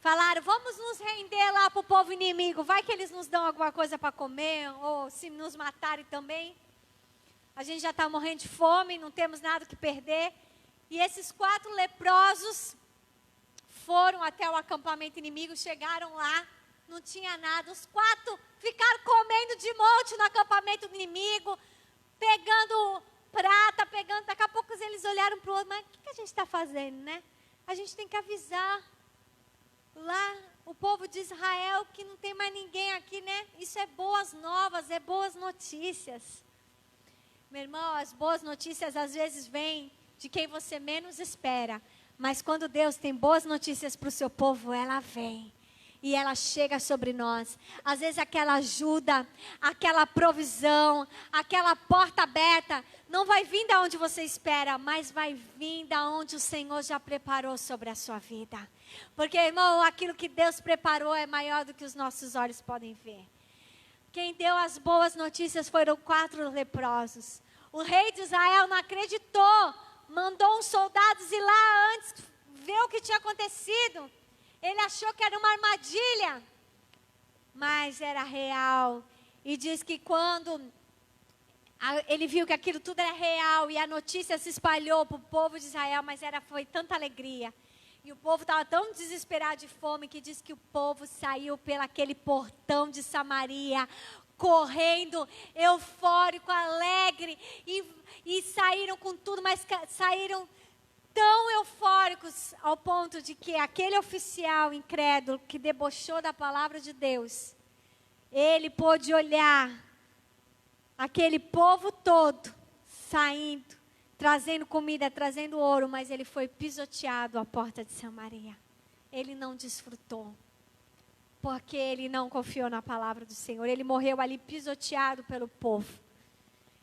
falaram: vamos nos render lá para o povo inimigo, vai que eles nos dão alguma coisa para comer, ou se nos matarem também. A gente já está morrendo de fome, não temos nada que perder. E esses 4 leprosos foram até o acampamento inimigo, chegaram lá, não tinha nada. Os 4 ficaram comendo de monte no acampamento inimigo, pegando prata, pegando. Daqui a pouco eles olharam para o outro: mas o que a gente está fazendo, né? A gente tem que avisar lá o povo de Israel que não tem mais ninguém aqui, né? Isso é boas novas, é boas notícias. Meu irmão, as boas notícias às vezes vêm de quem você menos espera. Mas quando Deus tem boas notícias para o seu povo, ela vem. E ela chega sobre nós. Às vezes aquela ajuda, aquela provisão, aquela porta aberta, não vai vir da onde você espera, mas vai vir da onde o Senhor já preparou sobre a sua vida. Porque, irmão, aquilo que Deus preparou é maior do que os nossos olhos podem ver. Quem deu as boas notícias foram 4 leprosos. O rei de Israel não acreditou, mandou uns soldados ir lá antes, ver o que tinha acontecido. Ele achou que era uma armadilha, mas era real. E diz que quando ele viu que aquilo tudo era real e a notícia se espalhou para o povo de Israel, mas foi tanta alegria. E o povo estava tão desesperado de fome que diz que o povo saiu pelaquele portão de Samaria, correndo, eufórico, alegre, e saíram com tudo, mas saíram tão eufóricos ao ponto de que aquele oficial incrédulo que debochou da palavra de Deus, ele pôde olhar aquele povo todo saindo, trazendo comida, trazendo ouro, mas ele foi pisoteado à porta de Samaria. Ele não desfrutou, porque ele não confiou na palavra do Senhor. Ele morreu ali pisoteado pelo povo.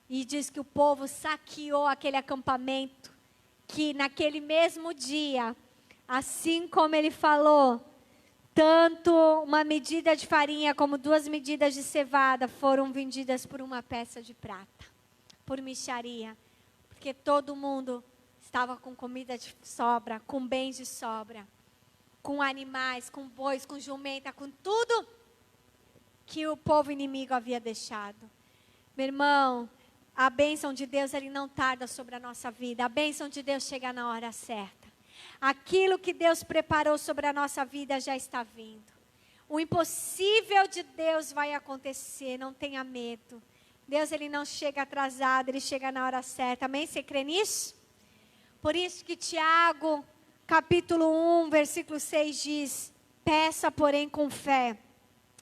E diz que o povo saqueou aquele acampamento, que naquele mesmo dia, assim como ele falou, tanto uma medida de farinha como 2 medidas de cevada foram vendidas por uma peça de prata, por mixaria, porque todo mundo estava com comida de sobra, com bens de sobra, com animais, com bois, com jumenta, com tudo que o povo inimigo havia deixado. Meu irmão, a bênção de Deus, ele não tarda sobre a nossa vida. A bênção de Deus chega na hora certa. Aquilo que Deus preparou sobre a nossa vida já está vindo. O impossível de Deus vai acontecer, não tenha medo. Deus, ele não chega atrasado, ele chega na hora certa. Amém? Você crê nisso? Por isso que Tiago, capítulo 1, versículo 6 diz: peça, porém, com fé,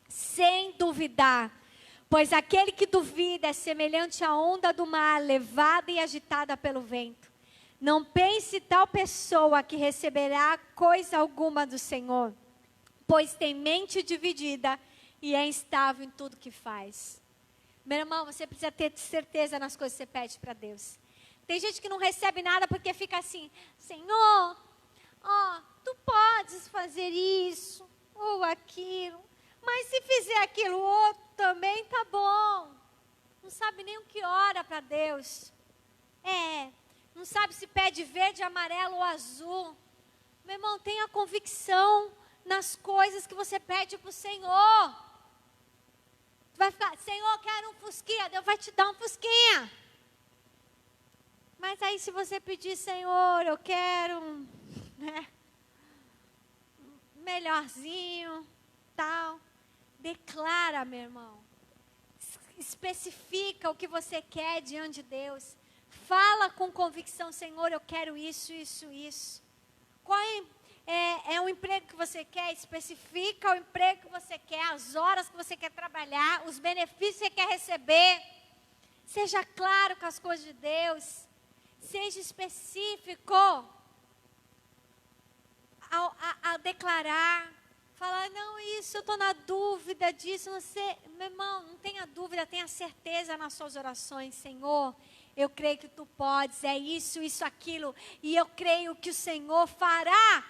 sem duvidar. Pois aquele que duvida é semelhante à onda do mar, levada e agitada pelo vento. Não pense tal pessoa que receberá coisa alguma do Senhor, pois tem mente dividida e é instável em tudo que faz. Meu irmão, você precisa ter certeza nas coisas que você pede para Deus. Tem gente que não recebe nada porque fica assim: Senhor, tu podes fazer isso ou aquilo, mas se fizer aquilo outro também tá bom. Não sabe nem o que ora para Deus. Não sabe se pede verde, amarelo ou azul. Meu irmão, tenha convicção nas coisas que você pede para o Senhor. Vai ficar: Senhor, quero um fusquinha. Deus vai te dar um fusquinha. Mas aí se você pedir: Senhor, eu quero melhorzinho, tal. Declara, meu irmão. Especifica o que você quer diante de Deus. Fala com convicção: Senhor, eu quero isso, isso, isso. Qual é o emprego que você quer? Especifica o emprego que você quer, as horas que você quer trabalhar, os benefícios que você quer receber. Seja claro com as coisas de Deus. Seja específico ao declarar. Falar, não, isso, eu estou na dúvida disso. Meu irmão, não tenha dúvida, tenha certeza nas suas orações. Senhor, eu creio que Tu podes, é isso, isso, aquilo. E eu creio que o Senhor fará.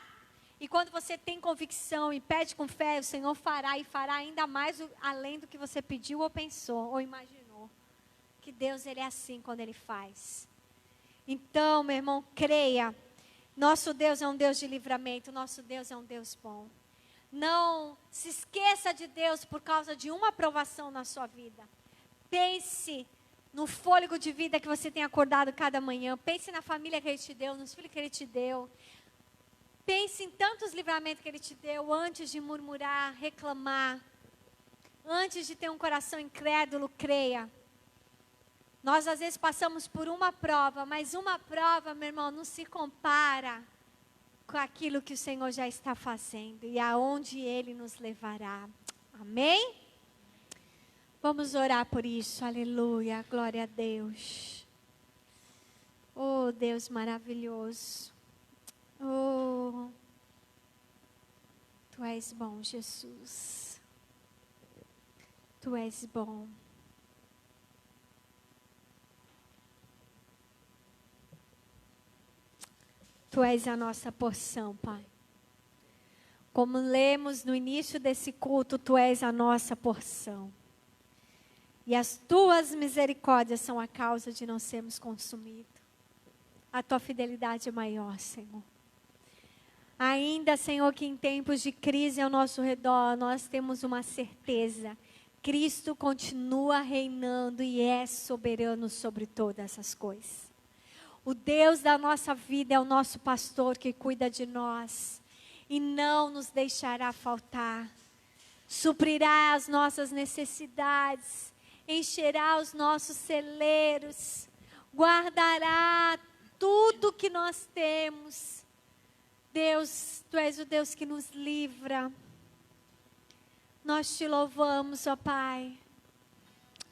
E quando você tem convicção e pede com fé, o Senhor fará e fará ainda mais além do que você pediu ou pensou ou imaginou. Que Deus, Ele é assim quando Ele faz. Então, meu irmão, creia. Nosso Deus é um Deus de livramento, nosso Deus é um Deus bom. Não se esqueça de Deus por causa de uma aprovação na sua vida. Pense no fôlego de vida que você tem acordado cada manhã. Pense na família que Ele te deu, nos filhos que Ele te deu. Pense em tantos livramentos que Ele te deu antes de murmurar, reclamar. Antes de ter um coração incrédulo, creia. Nós às vezes passamos por uma prova, mas uma prova, meu irmão, não se compara com aquilo que o Senhor já está fazendo e aonde Ele nos levará. Amém? Vamos orar por isso. Aleluia. Glória a Deus. Oh, Deus maravilhoso. Oh, Tu és bom, Jesus. Tu és bom. Tu és a nossa porção, Pai. Como lemos no início desse culto, Tu és a nossa porção. E as Tuas misericórdias são a causa de não sermos consumidos. A Tua fidelidade é maior, Senhor. Ainda, Senhor, que em tempos de crise ao nosso redor, nós temos uma certeza. Cristo continua reinando e é soberano sobre todas essas coisas. O Deus da nossa vida é o nosso pastor que cuida de nós e não nos deixará faltar. Suprirá as nossas necessidades, encherá os nossos celeiros, guardará tudo que nós temos. Deus, Tu és o Deus que nos livra. Nós Te louvamos, ó Pai,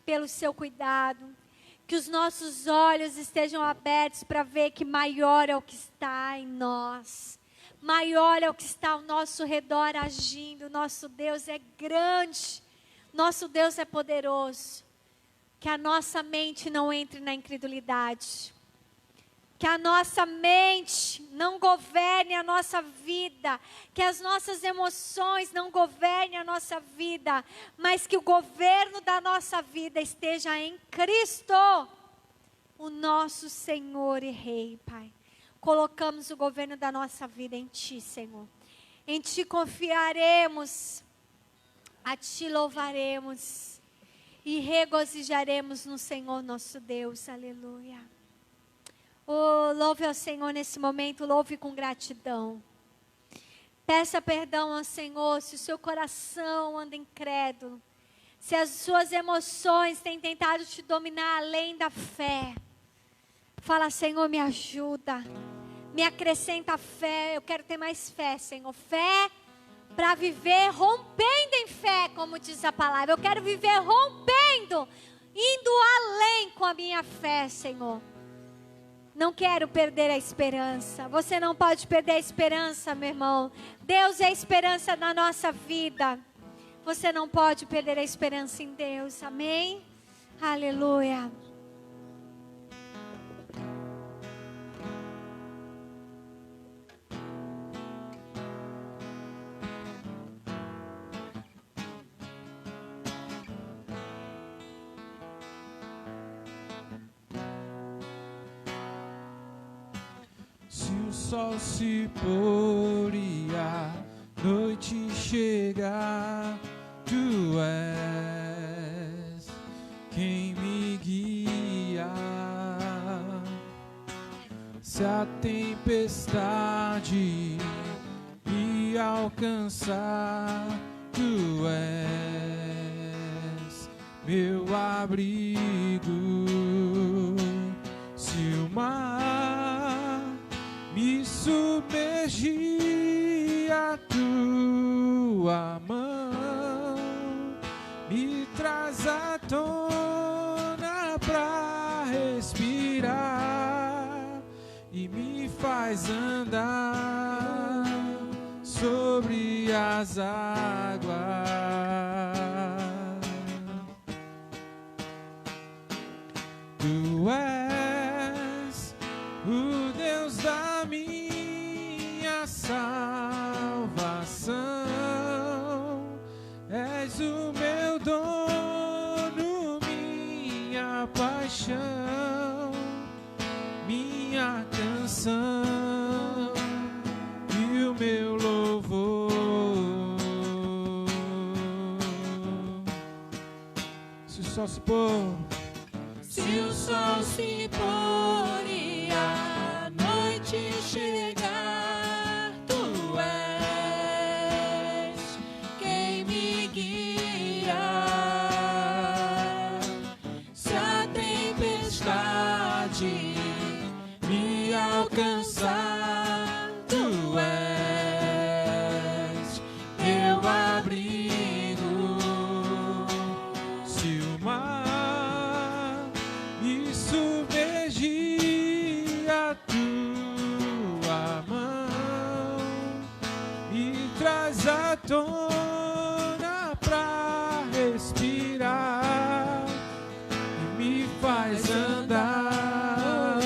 pelo Seu cuidado. Que os nossos olhos estejam abertos para ver que maior é o que está em nós. Maior é o que está ao nosso redor agindo. Nosso Deus é grande. Nosso Deus é poderoso. Que a nossa mente não entre na incredulidade. Que a nossa mente não governe a nossa vida. Que as nossas emoções não governem a nossa vida. Mas que o governo da nossa vida esteja em Cristo, o nosso Senhor e Rei, Pai. Colocamos o governo da nossa vida em Ti, Senhor. Em Ti confiaremos, a Ti louvaremos e regozijaremos no Senhor nosso Deus. Aleluia. Oh, louve ao Senhor nesse momento, louve com gratidão. Peça perdão ao Senhor se o seu coração anda incrédulo. Se as suas emoções têm tentado te dominar além da fé. Fala, Senhor, me ajuda. Me acrescenta fé. Eu quero ter mais fé, Senhor. Fé para viver rompendo em fé, como diz a palavra. Eu quero viver rompendo, indo além com a minha fé, Senhor. Não quero perder a esperança. Você não pode perder a esperança, meu irmão. Deus é a esperança da nossa vida. Você não pode perder a esperança em Deus. Amém? Aleluia. Se o sol se pôr e a noite chegar, Tu és quem me guia. Se a tempestade me alcançar, Tu és meu abrigo. Se o mar me submergir, a Tua mão me traz à tona pra respirar. e me faz andar sobre as águas. Tu és o Deus da minha salvação, és o meu dono, minha paixão, minha canção e o meu louvor. Se o sol se pôr, se o sol se pôr e a noite chegar, tu és quem me guia. Se a tempestade me alcançar, tu és meu abrigo. se o mar me submergir, a tua mão me traz à tona pra respirar e me faz andar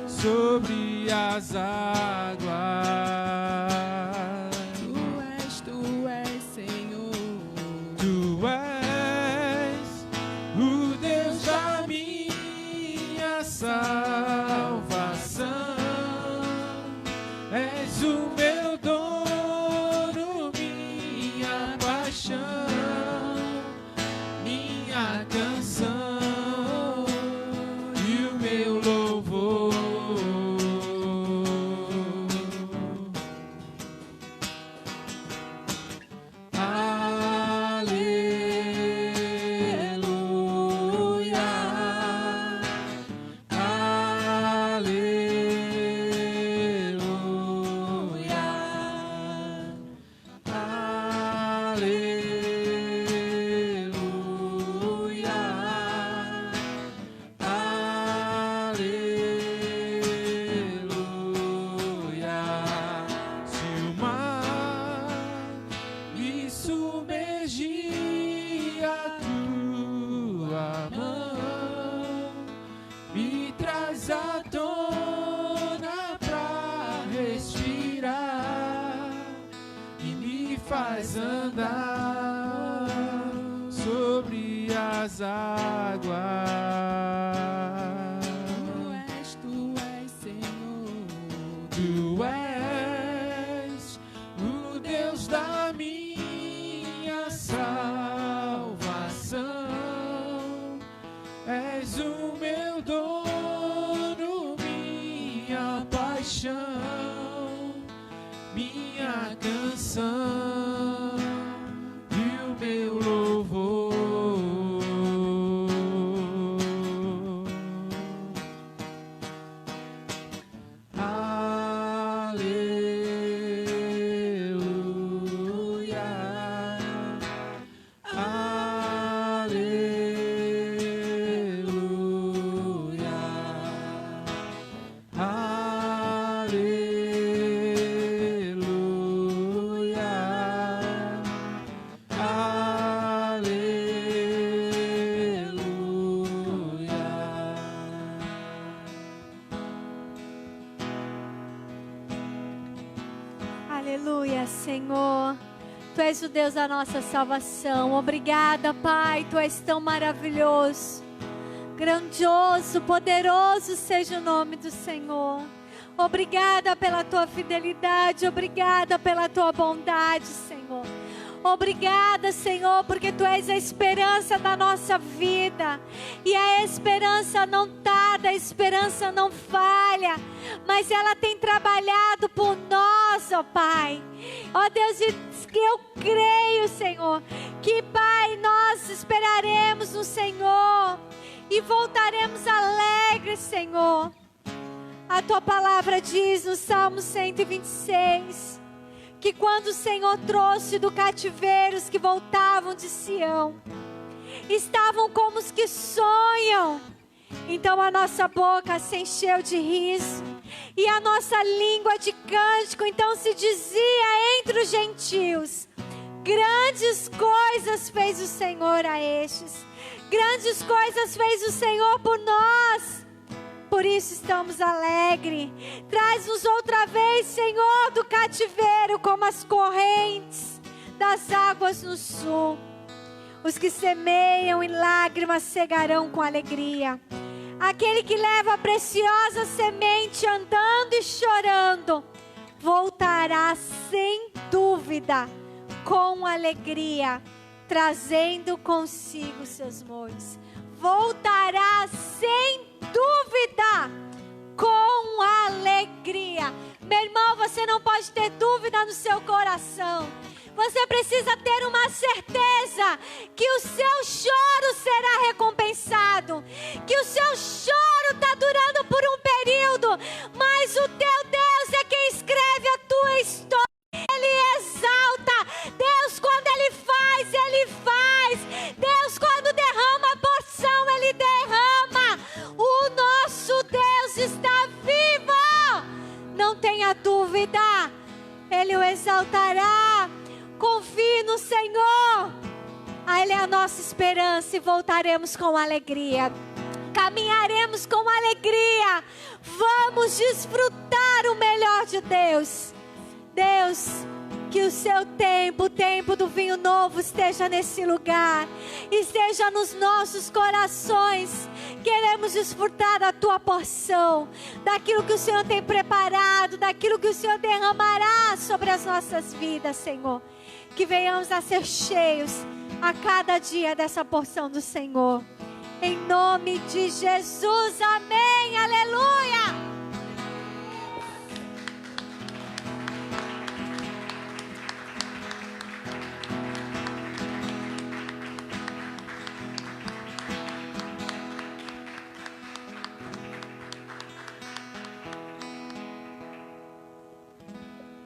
sobre as águas. Tu és, Senhor. Tu és o Deus da minha salvação, és o meu dono, minha paixão, minha canção e o meu louvor. Aleluia, aleluia, aleluia, aleluia. Se o mar me submergir, a tua mão me traz à tona pra respirar e me faz andar sobre as águas. Tu és, Senhor. Tu és o Deus da minha salvação, és o meu dono, minha paixão, minha canção e o meu louvor. Aleluia, aleluia, aleluia, Aleluia, Senhor. Tu és o Deus da nossa salvação. Obrigada, Pai. Tu és tão maravilhoso. Grandioso, poderoso seja o nome do Senhor. Obrigada pela tua fidelidade. Obrigada pela tua bondade, Senhor. Obrigada, Senhor, porque Tu és a esperança da nossa vida. E a esperança não tarda, a esperança não falha. Mas ela tem trabalhado por nós, ó Pai. Ó Deus, que eu creio, Senhor, que, Pai, nós esperaremos no Senhor e voltaremos alegres, Senhor. A Tua palavra diz no Salmo 126... que quando o Senhor trouxe do cativeiro os que voltavam de Sião, estavam como os que sonham. Então a nossa boca se encheu de riso, e a nossa língua de cântico. Então se dizia entre os gentios: grandes coisas fez o Senhor a estes, grandes coisas fez o Senhor por nós. Por isso estamos alegres. Traz-nos outra vez, Senhor, do cativeiro, como as correntes das águas no sul. Os que semeiam em lágrimas cegarão com alegria. Aquele que leva a preciosa semente andando e chorando, voltará sem dúvida com alegria, trazendo consigo seus molhos. Voltará sem dúvida com alegria. Meu irmão, você não pode ter dúvida no seu coração. Você precisa ter uma certeza que o seu choro será recompensado, que o seu choro está durando por um período, mas o teu Deus é quem escreve a tua história. Ele exalta. Deus, quando Ele faz, Ele faz. Deus, quando derrama a porção, Ele derrama. O nosso Deus está vivo. Não tenha dúvida. Ele o exaltará. Confie no Senhor. Ele é a nossa esperança e voltaremos com alegria. Caminharemos com alegria. Vamos desfrutar o melhor de Deus. Deus, que o seu tempo, o tempo do vinho novo esteja nesse lugar, esteja nos nossos corações. Queremos desfrutar da tua porção, daquilo que o Senhor tem preparado, daquilo que o Senhor derramará sobre as nossas vidas, Senhor. Que venhamos a ser cheios a cada dia dessa porção do Senhor. Em nome de Jesus, amém, aleluia.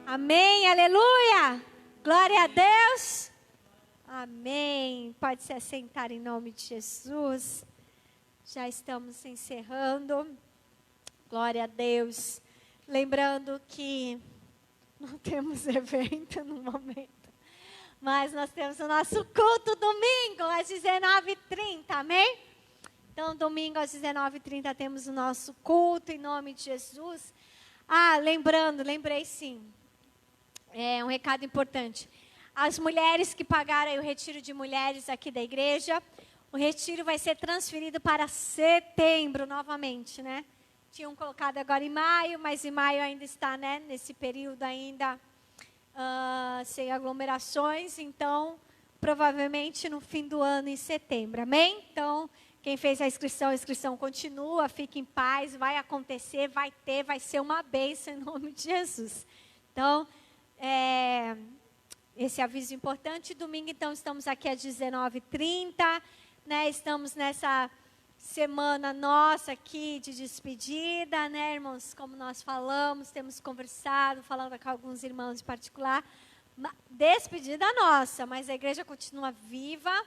Amém, aleluia. Glória a Deus. Amém. Pode se assentar em nome de Jesus. Já estamos encerrando. Glória a Deus. Lembrando que não temos evento no momento, mas nós temos o nosso culto domingo às 19h30, amém? Então, domingo às 19h30 temos o nosso culto em nome de Jesus. Lembrei sim. É um recado importante. As mulheres que pagaram o retiro de mulheres aqui da igreja, o retiro vai ser transferido para setembro novamente, né? Tinham colocado agora em maio, mas em maio ainda está, né? Nesse período ainda sem aglomerações, então provavelmente no fim do ano, em setembro, amém? Então, quem fez a inscrição continua, fique em paz, vai acontecer, vai ser uma bênção em nome de Jesus. Então, esse aviso importante. Domingo, então, estamos aqui às 19h30, né? Estamos nessa semana nossa aqui de despedida, né, irmãos? Como nós falamos, temos conversado, falando com alguns irmãos em particular. Despedida nossa, mas a igreja continua viva,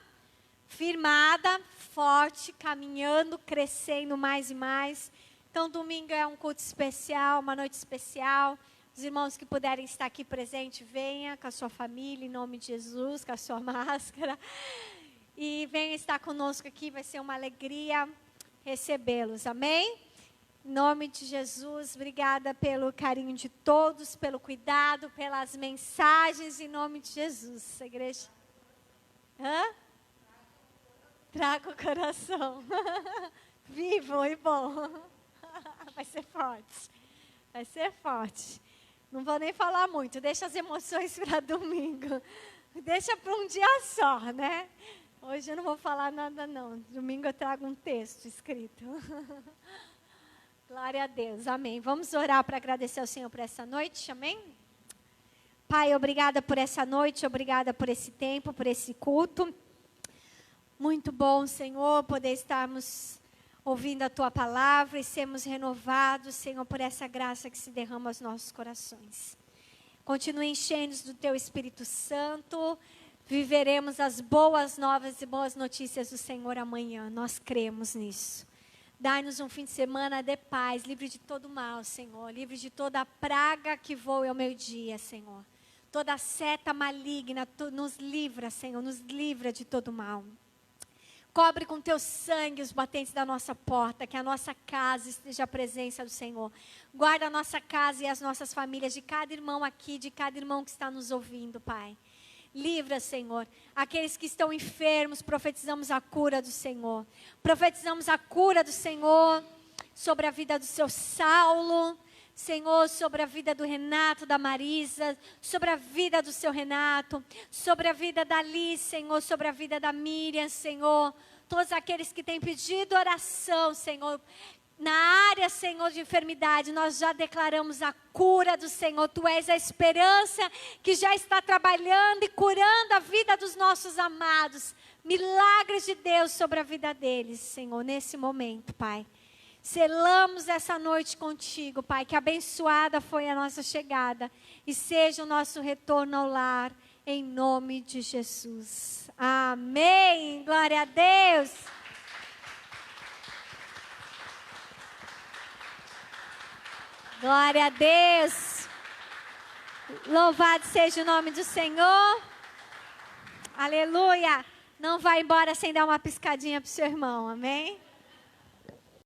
firmada, forte, caminhando, crescendo mais e mais. Então, domingo é um culto especial, uma noite especial. Os irmãos que puderem estar aqui presente, venha com a sua família, em nome de Jesus, com a sua máscara. E venha estar conosco aqui, vai ser uma alegria recebê-los, amém? Em nome de Jesus, obrigada pelo carinho de todos, pelo cuidado, pelas mensagens, em nome de Jesus. Igreja? Traga o coração. Vivo e bom. Vai ser forte. Vai ser forte. Não vou nem falar muito, deixa as emoções para domingo. Deixa para um dia só, né? Hoje eu não vou falar nada, não. Domingo eu trago um texto escrito. Glória a Deus, amém. Vamos orar para agradecer ao Senhor por essa noite, amém? Pai, obrigada por essa noite, obrigada por esse tempo, por esse culto. Muito bom, Senhor, poder estarmos ouvindo a Tua palavra e sermos renovados, Senhor, por essa graça que se derrama aos nossos corações. Continue enchendo-nos do Teu Espírito Santo. Viveremos as boas novas e boas notícias do Senhor amanhã. Nós cremos nisso. Dai-nos um fim de semana de paz, livre de todo mal, Senhor. Livre de toda praga que voe ao meio-dia, Senhor. Toda seta maligna, nos livra, Senhor, nos livra de todo mal. Cobre com teu sangue os batentes da nossa porta, que a nossa casa esteja a presença do Senhor. Guarda a nossa casa e as nossas famílias, de cada irmão aqui, de cada irmão que está nos ouvindo, Pai. Livra, Senhor, aqueles que estão enfermos, profetizamos a cura do Senhor. Profetizamos a cura do Senhor sobre a vida do seu Saulo, Senhor, sobre a vida do Renato, da Marisa, sobre a vida do seu Renato, sobre a vida da Liz, Senhor, sobre a vida da Miriam, Senhor. Todos aqueles que têm pedido oração, Senhor, na área, Senhor, de enfermidade, nós já declaramos a cura do Senhor. Tu és a esperança que já está trabalhando e curando a vida dos nossos amados. Milagres de Deus sobre a vida deles, Senhor, nesse momento, Pai. Selamos essa noite contigo, Pai, que abençoada foi a nossa chegada e seja o nosso retorno ao lar, em nome de Jesus. Amém. Glória a Deus. Glória a Deus. Louvado seja o nome do Senhor. Aleluia. Não vá embora sem dar uma piscadinha para o seu irmão, amém?